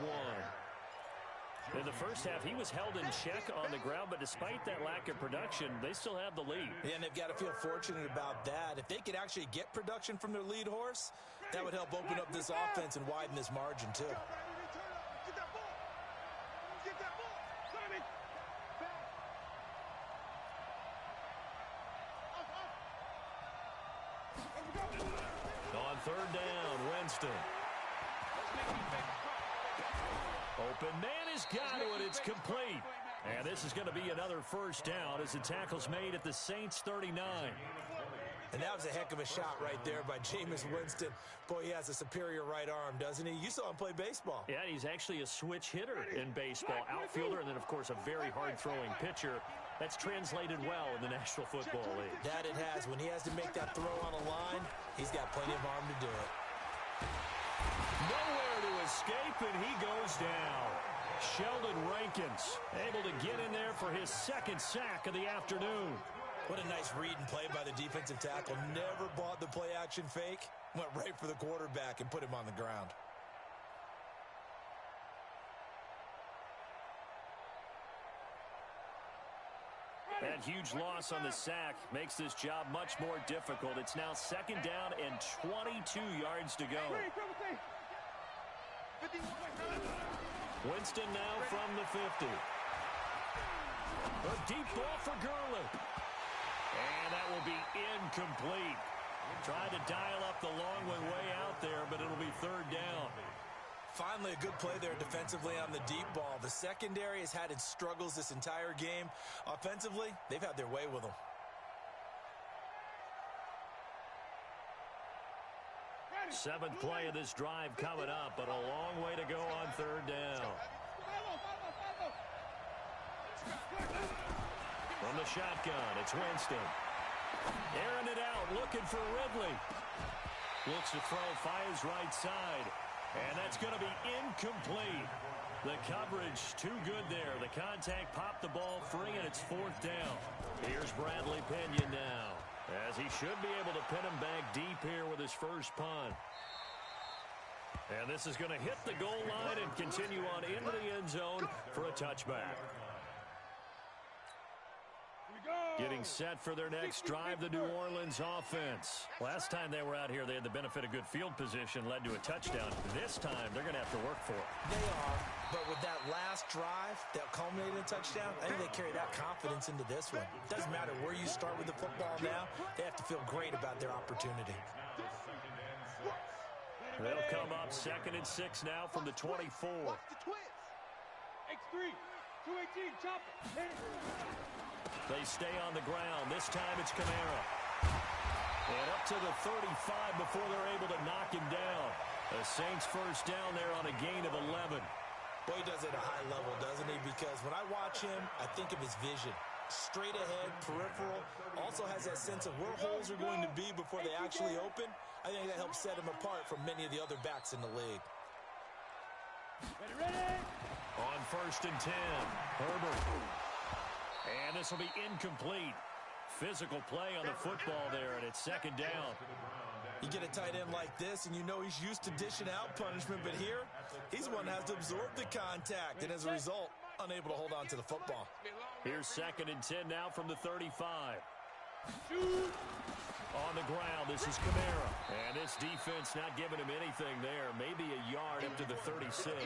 In the first half, he was held in check on the ground, but despite that lack of production, they still have the lead. Yeah, and they've got to feel fortunate about that. If they could actually get production from their lead horse, that would help open up this offense and widen this margin, too. Get that ball. Get that ball. Simon. On third down, Winston. Open man has got it. It's complete. And this is going to be another first down as the tackle's made at the Saints 39. And that was a heck of a shot right there by Jameis Winston. Boy, he has a superior right arm, doesn't he? You saw him play baseball. Yeah, he's actually a switch hitter in baseball. Outfielder and then, of course, a very hard-throwing pitcher. That's translated well in the National Football League. That it has. When he has to make that throw on a line, he's got plenty of arm to do it. Nowhere to escape, and he goes down. Sheldon Rankins able to get in there for his second sack of the afternoon. What a nice read and play by the defensive tackle. Never bought the play-action fake. Went right for the quarterback and put him on the ground. That huge loss on the sack makes this job much more difficult. It's now second down and 22 yards to go. Winston now from the 50. A deep ball for Gurley. And that will be incomplete. Tried to dial up the long one way out there, but it'll be third down. Finally, a good play there defensively on the deep ball. The secondary has had its struggles this entire game. Offensively, they've had their way with them. Seventh play of this drive coming up, but a long way to go on third down. From the shotgun, it's Winston. Airing it out, looking for Ridley. Looks to throw, fires right side. And that's going to be incomplete. The coverage too good there. The contact popped the ball free, and it's fourth down. Here's Bradley Pinion now, as he should be able to pin him back deep here with his first punt. And this is going to hit the goal line and continue on into the end zone for a touchback. Getting set for their next drive, the New Orleans offense. Last time they were out here, they had the benefit of good field position, led to a touchdown. This time, they're going to have to work for it. They are, but with that last drive that culminated in a touchdown, I think they carry that confidence into this one. It doesn't matter where you start with the football now. They have to feel great about their opportunity. They'll come up 2nd and 6 now from the 24. Watch the twins. X3, 218, chop it. They stay on the ground. This time it's Kamara. And up to the 35 before they're able to knock him down. The Saints first down there on a gain of 11. Boy, he does it at a high level, doesn't he? Because when I watch him, I think of his vision. Straight ahead, peripheral. Also has that sense of where holes are going to be before they actually open. I think that helps set him apart from many of the other backs in the league. Ready? On 1st and 10, Herbert. And this will be incomplete. Physical play on the football there, and it's second down. You get a tight end like this, and you know he's used to dishing out punishment, but here, he's the one that has to absorb the contact, and as a result, unable to hold on to the football. Here's 2nd and 10 now from the 35. On the ground, this is Kamara. And this defense not giving him anything there. Maybe a yard up to the 36.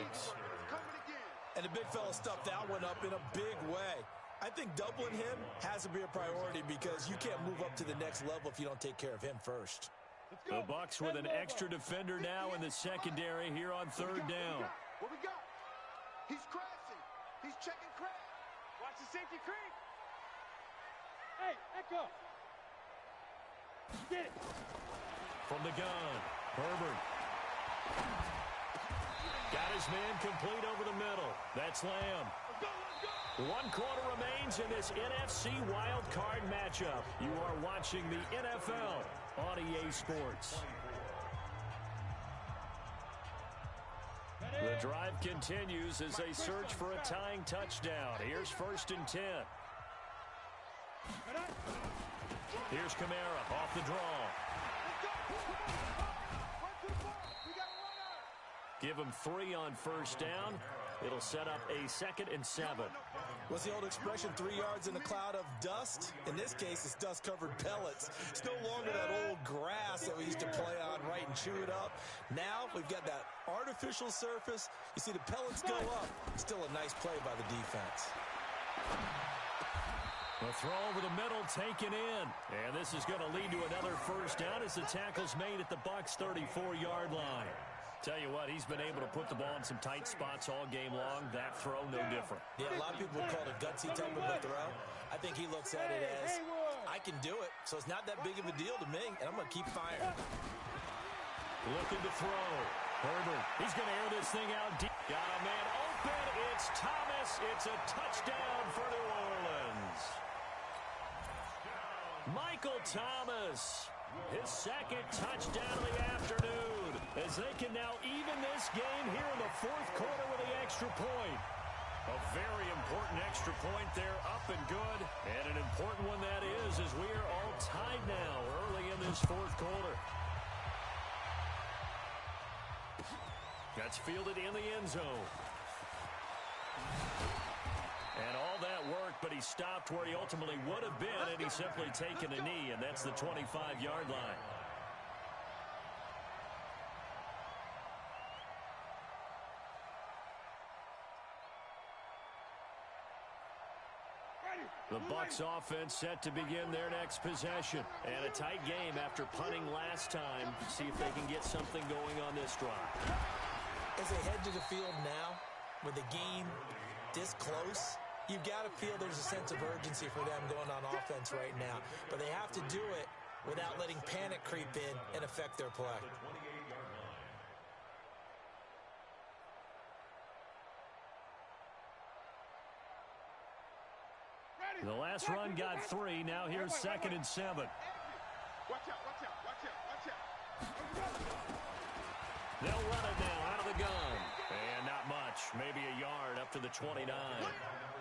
And the big fella stuffed that one up in a big way. I think doubling him has to be a priority because you can't move up to the next level if you don't take care of him first. The Bucs with an extra defender now in the secondary here on third down. What we got? He's crashing. He's checking crash. Watch the safety creep. Hey, Echo. Get it. From the gun, Herbert. Got his man complete over the middle. That's Lamb. 1 quarter remains in this NFC Wild Card matchup. You are watching the NFL on EA Sports. The drive continues as they search for a tying touchdown. Here's 1st and 10. Here's Kamara off the draw. Give him 3 on 1st down. It'll set up a 2nd and 7. What's the old expression, 3 yards in a cloud of dust? In this case, it's dust-covered pellets. It's no longer that old grass that we used to play on, right, and chew it up. Now we've got that artificial surface. You see the pellets go up. Still a nice play by the defense. The throw over the middle taken in. And this is going to lead to another 1st down as the tackle's made at the Bucs' 34-yard line. Tell you what, he's been able to put the ball in some tight spots all game long. That throw, no different. Yeah, a lot of people would call it a gutsy type of a throw. I think he looks at it as, I can do it, so it's not that big of a deal to me, and I'm going to keep firing. Looking to throw. Herbert, he's going to air this thing out deep. Got a man open. It's Thomas. It's a touchdown for New Orleans. Michael Thomas, his 2nd touchdown of the afternoon, as they can now even this game here in the 4th quarter with the extra point. A very important extra point there, up and good. And an important one that is, as we are all tied now early in this 4th quarter. That's fielded in the end zone. And all that work, but he stopped where he ultimately would have been, and he's simply taken a knee, and that's the 25-yard line. The Bucs offense set to begin their next possession. And a tight game after punting last time. See if they can get something going on this drive. As they head to the field now, with the game this close, you've got to feel there's a sense of urgency for them going on offense right now. But they have to do it without letting panic creep in and affect their play. The last run got 3. Now here's 2nd and 7. Watch out, watch out, watch out, watch out. They'll run it now out of the gun. And not much. Maybe a yard up to the 29.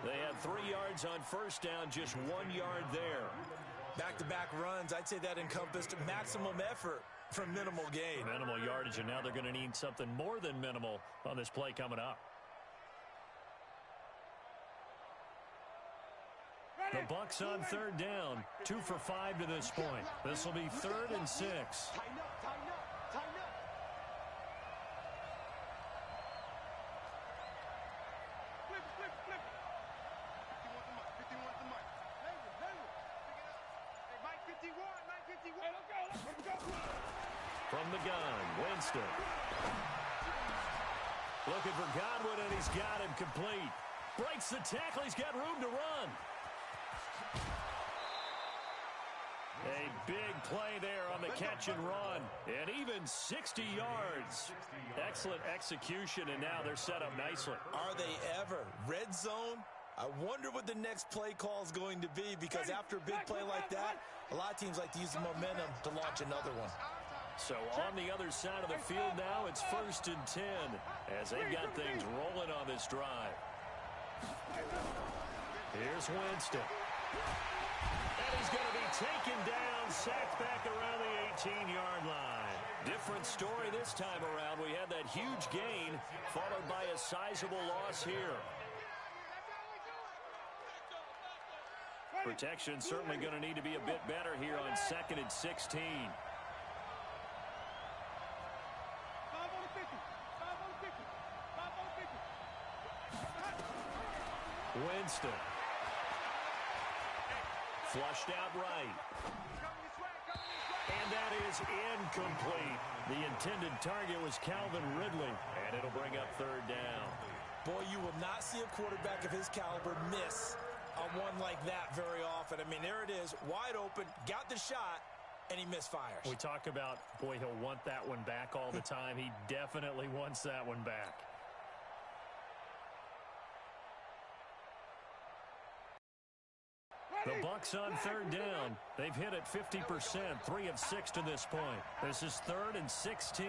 They had 3 yards on 1st down, just 1 yard there. Back-to-back runs, I'd say that encompassed maximum effort for minimal gain. Minimal yardage, and now they're going to need something more than minimal on this play coming up. The Bucs on 3rd down, 2 for 5 to this point. This will be 3rd and 6. Tighten up, tighten up, tighten up. Flip it, flip it, flip it. 51 to Mike. Label. Pick it up. Hey, Mike 51, Mike 51. Hey, let's go. From the gun, Winston. Looking for Godwin, and he's got him complete. Breaks the tackle. He's got room to run. A big play there on the catch and run. And even 60 yards. Excellent execution, and now they're set up nicely. Are they ever? Red zone? I wonder what the next play call is going to be, because after a big play like that, a lot of teams like to use the momentum to launch another one. So on the other side of the field now, it's 1st and 10 as they've got things rolling on this drive. Here's Winston. And he's going to be taken down, sacked back around the 18-yard line. Different story this time around. We had that huge gain, followed by a sizable loss here. Protection certainly going to need to be a bit better here on 2nd and 16. 5 on the 50. 5 on the 50. 5 on the 50. Winston. Flushed out right. And that is incomplete. The intended target was Calvin Ridley, and it'll bring up 3rd down. Boy, you will not see a quarterback of his caliber miss on one like that very often. I mean, there it is, wide open, got the shot, and he misfires. We talk about, boy, he'll want that one back all the time. He definitely wants that one back. The Bucs on third down. They've hit it 50%, 3 of 6 to this point. This is 3rd and 16.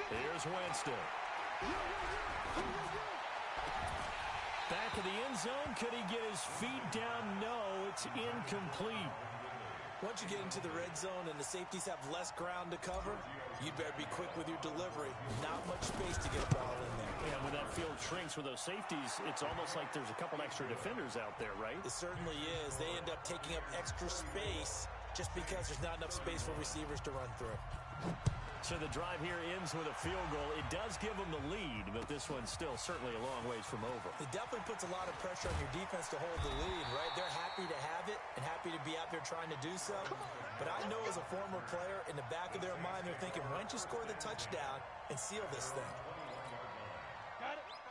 Here's Winston. Back of the end zone. Could he get his feet down? No, it's incomplete. Once you get into the red zone and the safeties have less ground to cover, you'd better be quick with your delivery. Not much space to get a ball in there. Yeah, when that field shrinks with those safeties, it's almost like there's a couple extra defenders out there, right? It certainly is. They end up taking up extra space just because there's not enough space for receivers to run through. So the drive here ends with a field goal. It does give them the lead, but this one's still certainly a long ways from over. It definitely puts a lot of pressure on your defense to hold the lead, right? They're happy to have it and happy to be out there trying to do so. But I know as a former player, in the back of their mind, they're thinking, why don't you score the touchdown and seal this thing?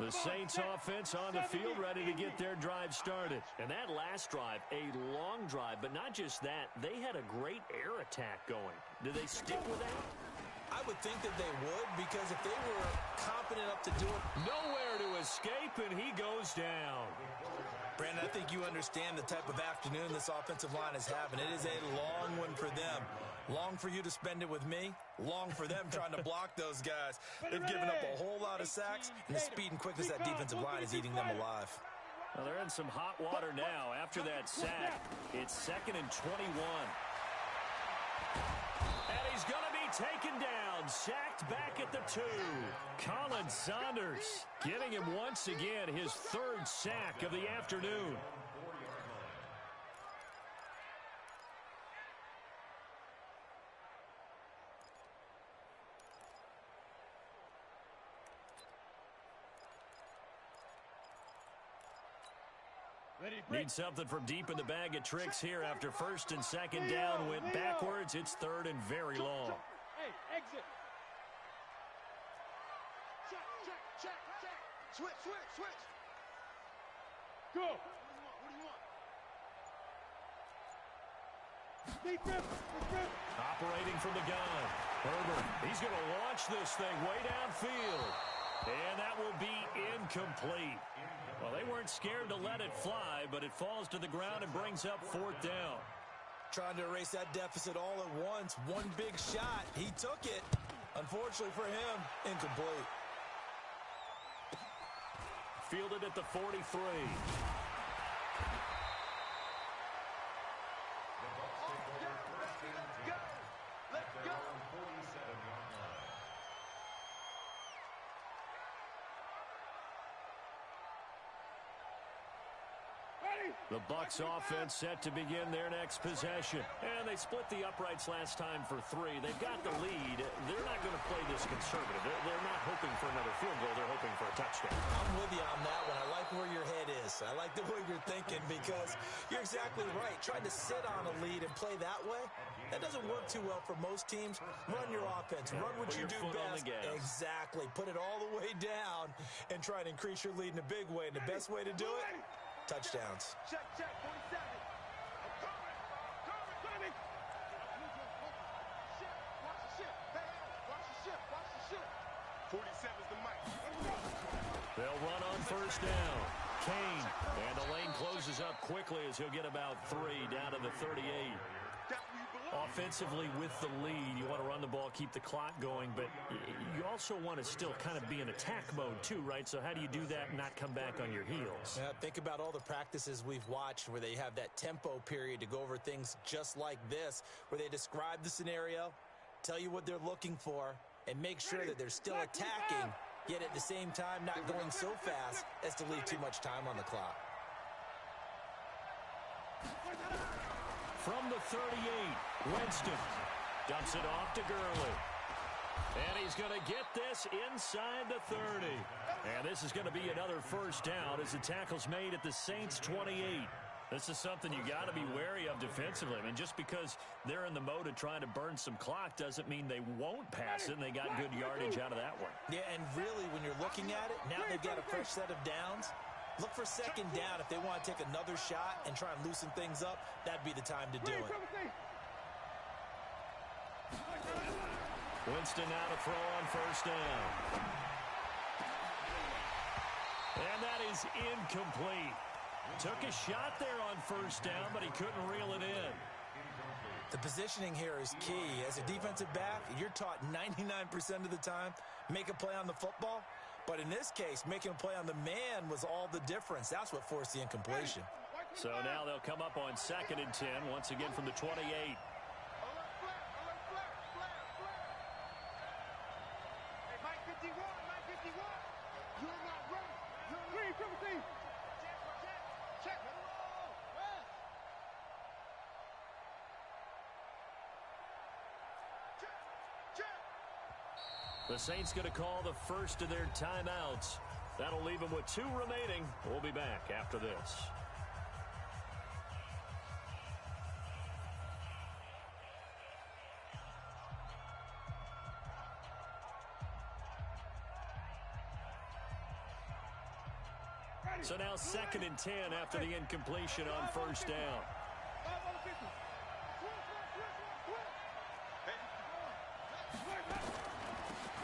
The Saints offense on the field ready to get their drive started. And that last drive, a long drive, but not just that. They had a great air attack going. Do they stick with that? I would think that they would, because if they were confident enough to do it. Nowhere to escape, and he goes down. Brandon, I think you understand the type of afternoon this offensive line is having. It is a long one for them. Long for you to spend it with me. Long for them trying to block those guys. They've given up a whole lot of sacks, and the speed and quickness of that defensive line is eating them alive. Well, they're in some hot water now. After that sack, it's 2nd and 21. And he's going to be taken down, sacked back at the 2. Colin Saunders getting him once again his 3rd sack of the afternoon. Need something from deep in the bag of tricks here after 1st and 2nd down went backwards. It's 3rd and very long. Hey, exit. Check. Switch. Go. What do you want? Defense. Operating from the gun. Herbert, he's going to launch this thing way downfield. And that will be incomplete. Well, they weren't scared to let it fly, but it falls to the ground and brings up 4th down. Trying to erase that deficit all at once. One big shot. He took it. Unfortunately for him, incomplete. Fielded at the 43. Let's go. The Bucs offense set to begin their next possession. And they split the uprights last time for 3. They've got the lead. They're not going to play this conservative. They're not hoping for another field goal. They're hoping for a touchdown. I'm with you on that one. I like where your head is. I like the way you're thinking, because you're exactly right. Trying to sit on a lead and play that way, that doesn't work too well for most teams. Run your offense. Run what you do best. Exactly. Put it all the way down and try and increase your lead in a big way. And the best way to do it, touchdowns. Check, 47. I'm coming. Shit, watch the shit. Hey, watch the shit. 47's the mic. They'll run on 1st down. Kane, and the lane closes up quickly as he'll get about 3 down to the 38. That's where you belong. Offensively with the lead, you want to run the ball, keep the clock going, but you also want to still kind of be in attack mode too, right? So how do you do that and not come back on your heels? Yeah, think about all the practices we've watched where they have that tempo period to go over things just like this, where they describe the scenario, tell you what they're looking for, and make sure that they're still attacking, yet at the same time not going so fast as to leave too much time on the clock. From the 38, Winston dumps it off to Gurley. And he's going to get this inside the 30. And this is going to be another 1st down as the tackle's made at the Saints' 28. This is something you got to be wary of defensively. I mean, just because they're in the mode of trying to burn some clock doesn't mean they won't pass it, and they got good yardage out of that one. Yeah, and really, when you're looking at it, now they've got a fresh set of downs. Look for 2nd down. If they want to take another shot and try and loosen things up, that'd be the time to do it. Winston now to throw on 1st down. is incomplete. Took a shot there on first down, but he couldn't reel it in. The positioning here is key. As a defensive back, you're taught 99% of the time, make a play on the football. But in this case, making a play on the man was all the difference. That's what forced the incompletion. So now they'll come up on 2nd and 10, once again from the 28. Hey, Mike 51, Mike 51. You're not ready. You're not ready. Check. The Saints going to call the first of their timeouts. That'll leave them with 2 remaining. We'll be back after this. So now 2nd and 10 after the incompletion on first down.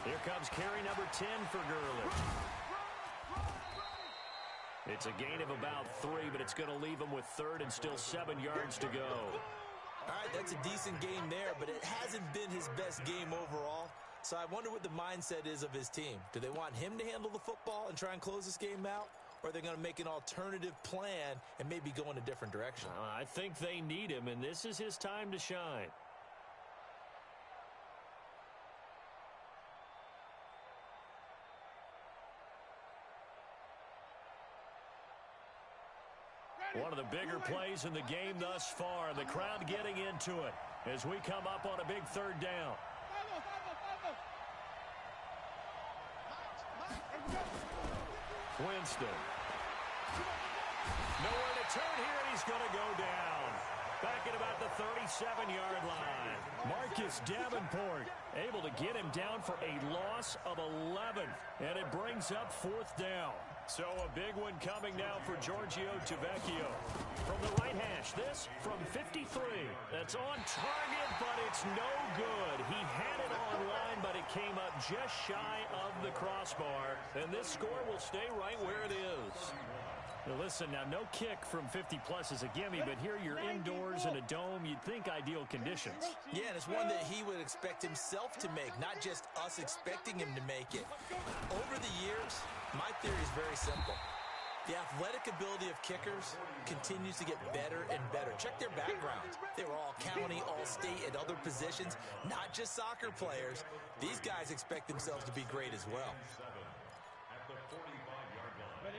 Here comes carry number 10 for Gurley. It's a gain of about 3, but it's going to leave him with 3rd and still 7 yards to go. All right, that's a decent game there, but it hasn't been his best game overall. So I wonder what the mindset is of his team. Do they want him to handle the football and try and close this game out? Or are they going to make an alternative plan and maybe go in a different direction? I think they need him, and this is his time to shine. One of the bigger plays in the game thus far, and the crowd getting into it as we come up on a big 3rd down. Winston. Nowhere to turn here, and he's going to go down. Back at about the 37-yard line. Marcus Davenport able to get him down for a loss of 11. And it brings up 4th down. So a big one coming now for Giorgio Tavecchio. From the right hash, this from 53. That's on target, but it's no good. He had it on line, but it came up just shy of the crossbar. And this score will stay right where it is. Now listen, now no kick from 50-plus is a gimme, but here you're indoors in a dome. You'd think ideal conditions. Yeah, and it's one that he would expect himself to make, not just us expecting him to make it. Over the years, my theory is very simple. The athletic ability of kickers continues to get better and better. Check their backgrounds. They were all county, all state, at other positions, not just soccer players. These guys expect themselves to be great as well.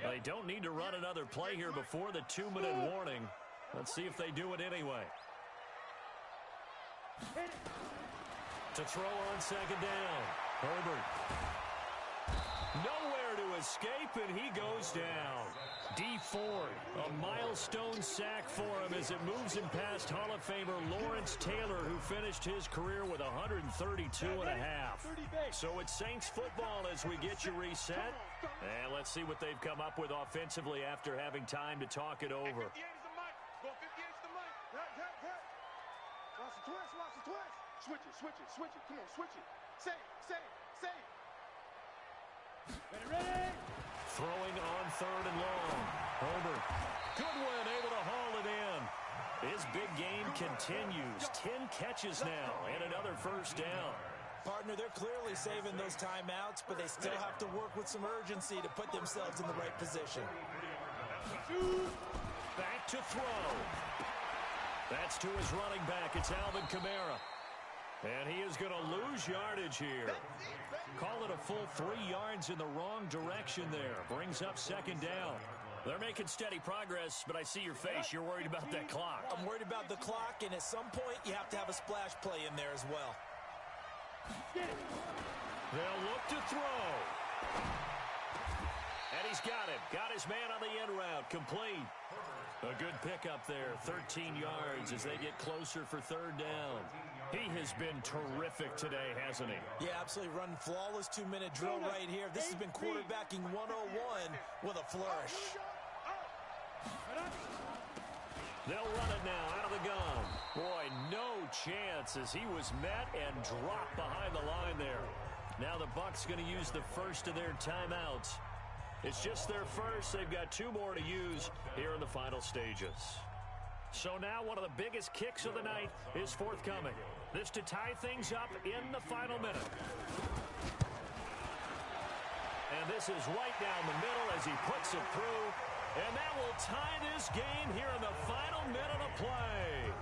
They don't need to run another play here before the 2-minute warning. Let's see if they do it anyway. To throw on 2nd down. Herbert. Nowhere to escape, and he goes down. Dee Ford, a milestone sack for him as it moves him past Hall of Famer Lawrence Taylor, who finished his career with 132.5. So it's Saints football as we get you reset. And let's see what they've come up with offensively after having time to talk it over. 58 is the mic. Go 58 is the mic. Watch the twist. Switch it. Come on, switch it. Say it. Ready. Throwing on 3rd and long. Herbert. Goodwin able to haul it in. His big game continues. 10 catches now and another 1st down. Partner, they're clearly saving those timeouts, but they still have to work with some urgency to put themselves in the right position. Back to throw. That's to his running back. It's Alvin Kamara. And he is going to lose yardage here. Call it a full 3 yards in the wrong direction there. Brings up 2nd down. They're making steady progress, but I see your face. You're worried about that clock. I'm worried about the clock, and at some point, you have to have a splash play in there as well. They'll look to throw. And he's got it. Got his man on the in route. Complete. A good pickup there. 13 yards as they get closer for 3rd down. He has been terrific today, hasn't he? Yeah, absolutely. Running flawless 2-minute drill right here. This has been quarterbacking 101 with a flourish. They'll run it now out of the gun. Boy, no chance as he was met and dropped behind the line there. Now the Bucs going to use the first of their timeouts. It's just their first. They've got 2 more to use here in the final stages. So now one of the biggest kicks of the night is forthcoming. This to tie things up in the final minute. And this is right down the middle as he puts it through. And that will tie this game here in the final minute of play.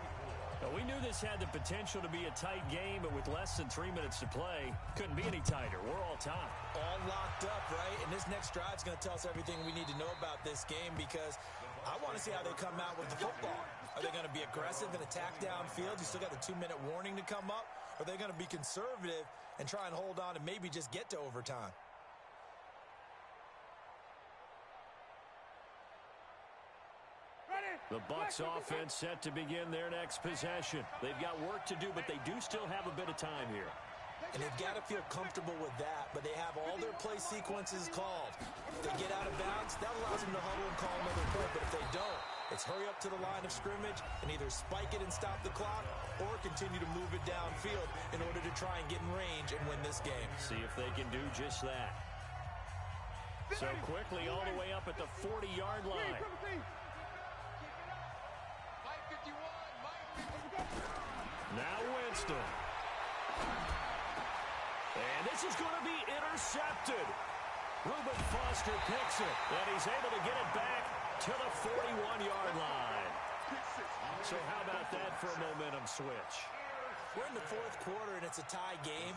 Now, we knew this had the potential to be a tight game, but with less than 3 minutes to play, couldn't be any tighter. We're all tied. All locked up, right? And this next drive is going to tell us everything we need to know about this game because I want to see how they come out with the football. Are they going to be aggressive and attack downfield? You still got the 2-minute warning to come up? Or are they going to be conservative and try and hold on and maybe just get to overtime? The Bucs offense set to begin their next possession. They've got work to do, but they do still have a bit of time here. And they've got to feel comfortable with that, but they have all their play sequences called. If they get out of bounds, that allows them to huddle and call another play, but if they don't, it's hurry up to the line of scrimmage and either spike it and stop the clock or continue to move it downfield in order to try and get in range and win this game. See if they can do just that. So quickly all the way up at the 40-yard line. Now Winston. And this is going to be intercepted. Reuben Foster picks it, and he's able to get it back to the 41-yard line. So how about that for a momentum switch? We're in the 4th quarter, and it's a tie game.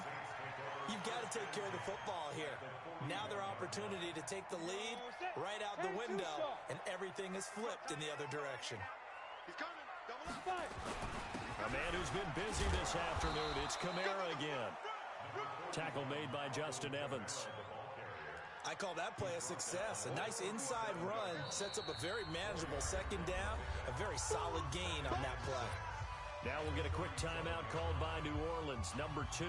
You've got to take care of the football here. Now their opportunity to take the lead right out the window, and everything is flipped in the other direction. He's coming. Double up. A man who's been busy this afternoon, it's Kamara again. Tackle made by Justin Evans. I call that play a success. A nice inside run sets up a very manageable 2nd down, a very solid gain on that play. Now we'll get a quick timeout called by New Orleans, number 2,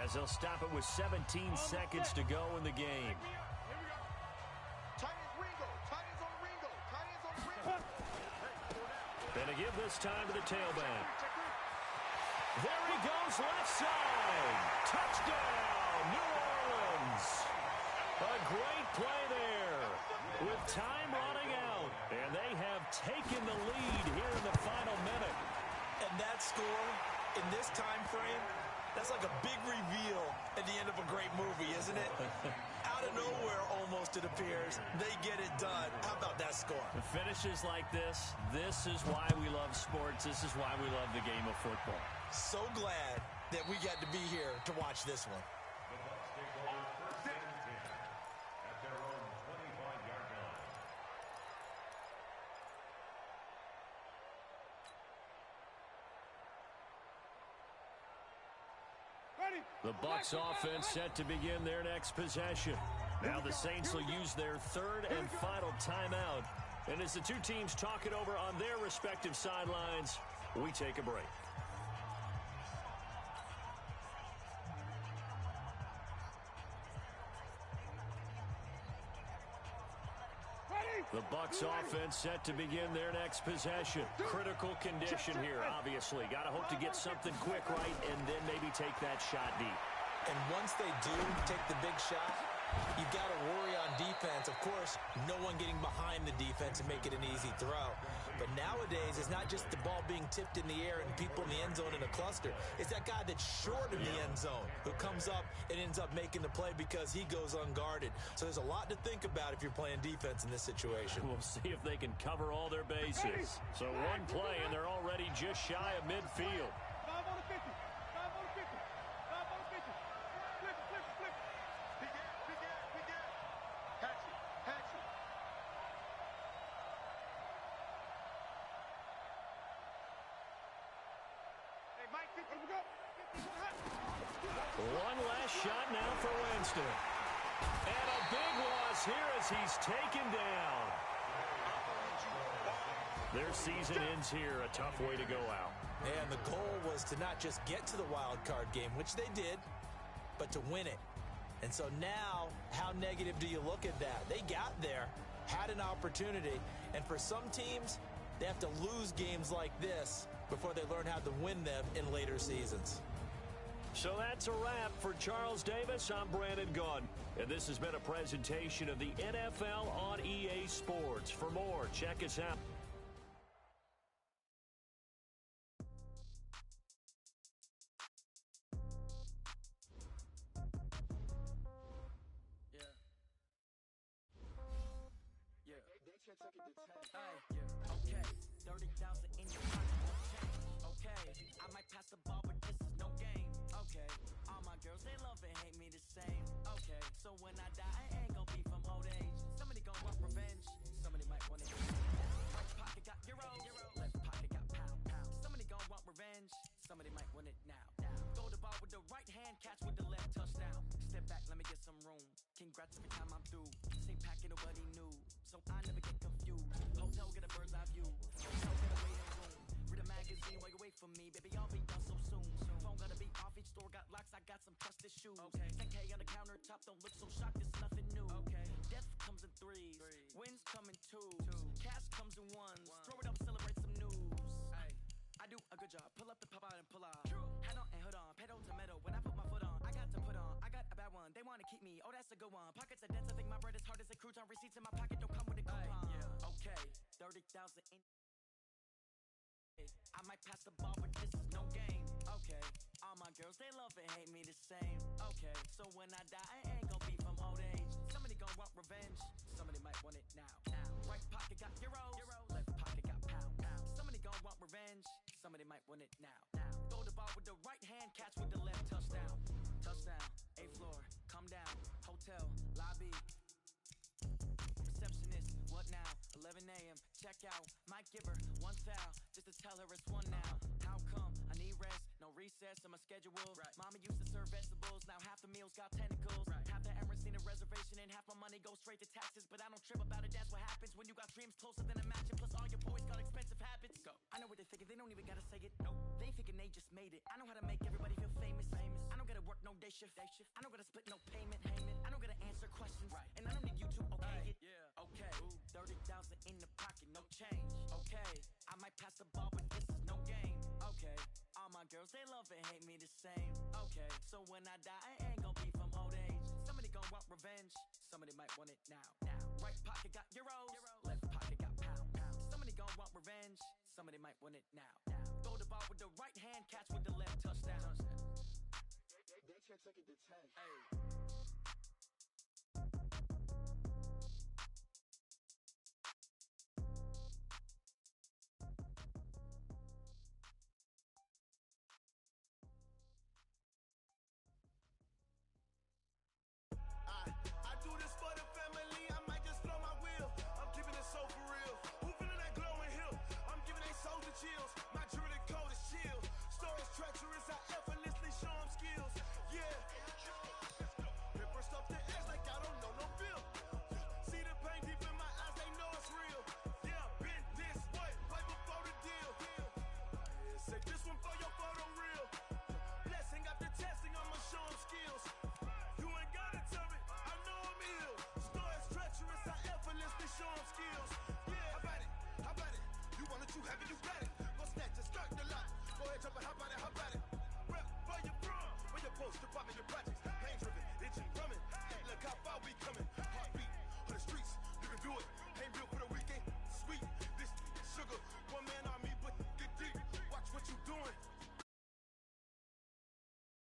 as they'll stop it with 17 seconds to go in the game. Gonna give this time to the tailback. There he goes, left side. Touchdown, New Orleans. A great play there with time running out. And they have taken the lead here in the final minute. And that score in this time frame, that's like a big reveal at the end of a great movie, isn't it? Out of nowhere, almost, it appears. They get it done. How about that score? The finishes like this is why we love sports. This is why we love the game of football. So glad that we got to be here to watch this one. At their own 25-yard line. The Bucs offense set to begin their next possession. Now the Saints will use their 3rd and final timeout. And as the 2 teams talk it over on their respective sidelines, we take a break. The Bucs offense set to begin their next possession. Critical condition here, obviously. Got to hope to get something quick right and then maybe take that shot deep. And once they do take the big shot, you've got to worry on defense. Of course, no one getting behind the defense and make it an easy throw. But nowadays, it's not just the ball being tipped in the air and people in the end zone in a cluster. It's that guy that's short of the end zone who comes up and ends up making the play because he goes unguarded. So there's a lot to think about if you're playing defense in this situation. We'll see if they can cover all their bases. So one play, and they're already just shy of midfield. 5 on the 50. 5 on the 50. 5 on the 50. Flip it, flip it, flip it. Big gap. Hatch it. Hey, Mike, 50. Here we go. 50. One last shot now for Winston. And a big loss here as he's taken down. Their season ends here. A tough way to go out. And the goal was to not just get to the wild card game, which they did, but to win it. And so now, how negative do you look at that? They got there, had an opportunity, and for some teams, they have to lose games like this before they learn how to win them in later seasons. So that's a wrap for Charles Davis. I'm Brandon Gaudin, and this has been a presentation of the NFL on EA Sports. For more, check us out. Okay, 30,000 in your pocket, no change. Okay, I might pass the ball, but this is no game. Okay, all my girls, they love and hate me the same. Okay, so when I die, I ain't gon' be from old age. Somebody gon' want revenge, somebody might want it. Right pocket got euros, left pocket got pound. Somebody gon' want revenge, somebody might want it now. Throw the ball with the right hand, catch with the left, touchdown. Step back, let me get some room. Congrats every time I'm through. Same packet, nobody knew, so I never get confused. Hotel, get a bird's eye view. Hotel, get a waiting room. Read a magazine while you wait for me, baby, I'll be done so soon. Phone gotta be off, each store got locks, I got some trusted shoes. Okay, 10K on the countertop, don't look so shocked, it's nothing new. Okay, death comes in threes, wins come in twos, cash comes in ones. Throw it up, celebrate some news. Ay, I do a good job, pull up the pop out and pull off. Head on and hood on, pedal to metal, when I put my foot on, I got to put on, I got a bad one, they wanna keep me, oh that's a good one. Pockets are dense, I think my bread is hard as a crouton, receipts in my pocket don't come with a coupon. Okay, 30,000 in. I might pass the ball, but this is no game. Okay, all my girls, they love and hate me the same. Okay, so when I die, I ain't gon' be from old age. Somebody gon' want revenge, somebody might want it now. Right pocket got euros, left pocket got pound. Somebody gon' want revenge, somebody might want it now. Throw the ball with the right hand, catch with the left, touchdown. Touchdown, 8th floor, come down, hotel, lobby. Receptionist, what now? 11 a.m., check out. Might give her one foul, just to tell her it's one now. How come? I need rest, no recess in my schedule. Mama used to serve vegetables, now half the meals got tentacles. Half the Emirates need a reservation and half my money goes straight to taxes. But I don't trip about it, that's what happens when you got dreams closer than a match. And plus all your boys got expensive habits. Go. I know what they're thinking, they don't even gotta say it. Nope. They ain't thinking they just made it. I know how to make everybody feel famous. I don't gotta work no day shift. I don't gotta split no payment. I don't gotta answer questions. And I don't need you to okay it. Okay, 30,000 in the pocket, no change. Okay, I might pass the ball, but this is no game. Okay, all my girls, they love and hate me the same. Okay, so when I die, I ain't gon' be from old age. Somebody gon' want revenge, somebody might want it now. Right pocket got euros, left pocket got pound. Somebody gon' want revenge, somebody might want it now. Throw the ball with the right hand, catch with the left, touchdown. They can't take it to 10. Hey. I do this for the family, I might just blow my wheel. I'm keeping it so for real. Who feeling that glowing hill? I'm giving they soldier chills. My jewelry coat is chill. Stories treacherous, I effortlessly show them skills. Yeah. Paper stuff the edge like I don't know no bill. See the pain deep in my eyes, they know it's real. Yeah, been this way, way before the deal. Say this one for your photo reel. Blessing after testing, I'ma show them skills. You ain't gotta tell me, I know I'm ill. Stories treacherous, I effortlessly show them skills. Yeah, how about it? How about it? You want it, you have it, you got it. Go snatch it, start the lot. Go ahead, jump it, how about it? How about it? Rep where you from? Where you supposed to pop in your project?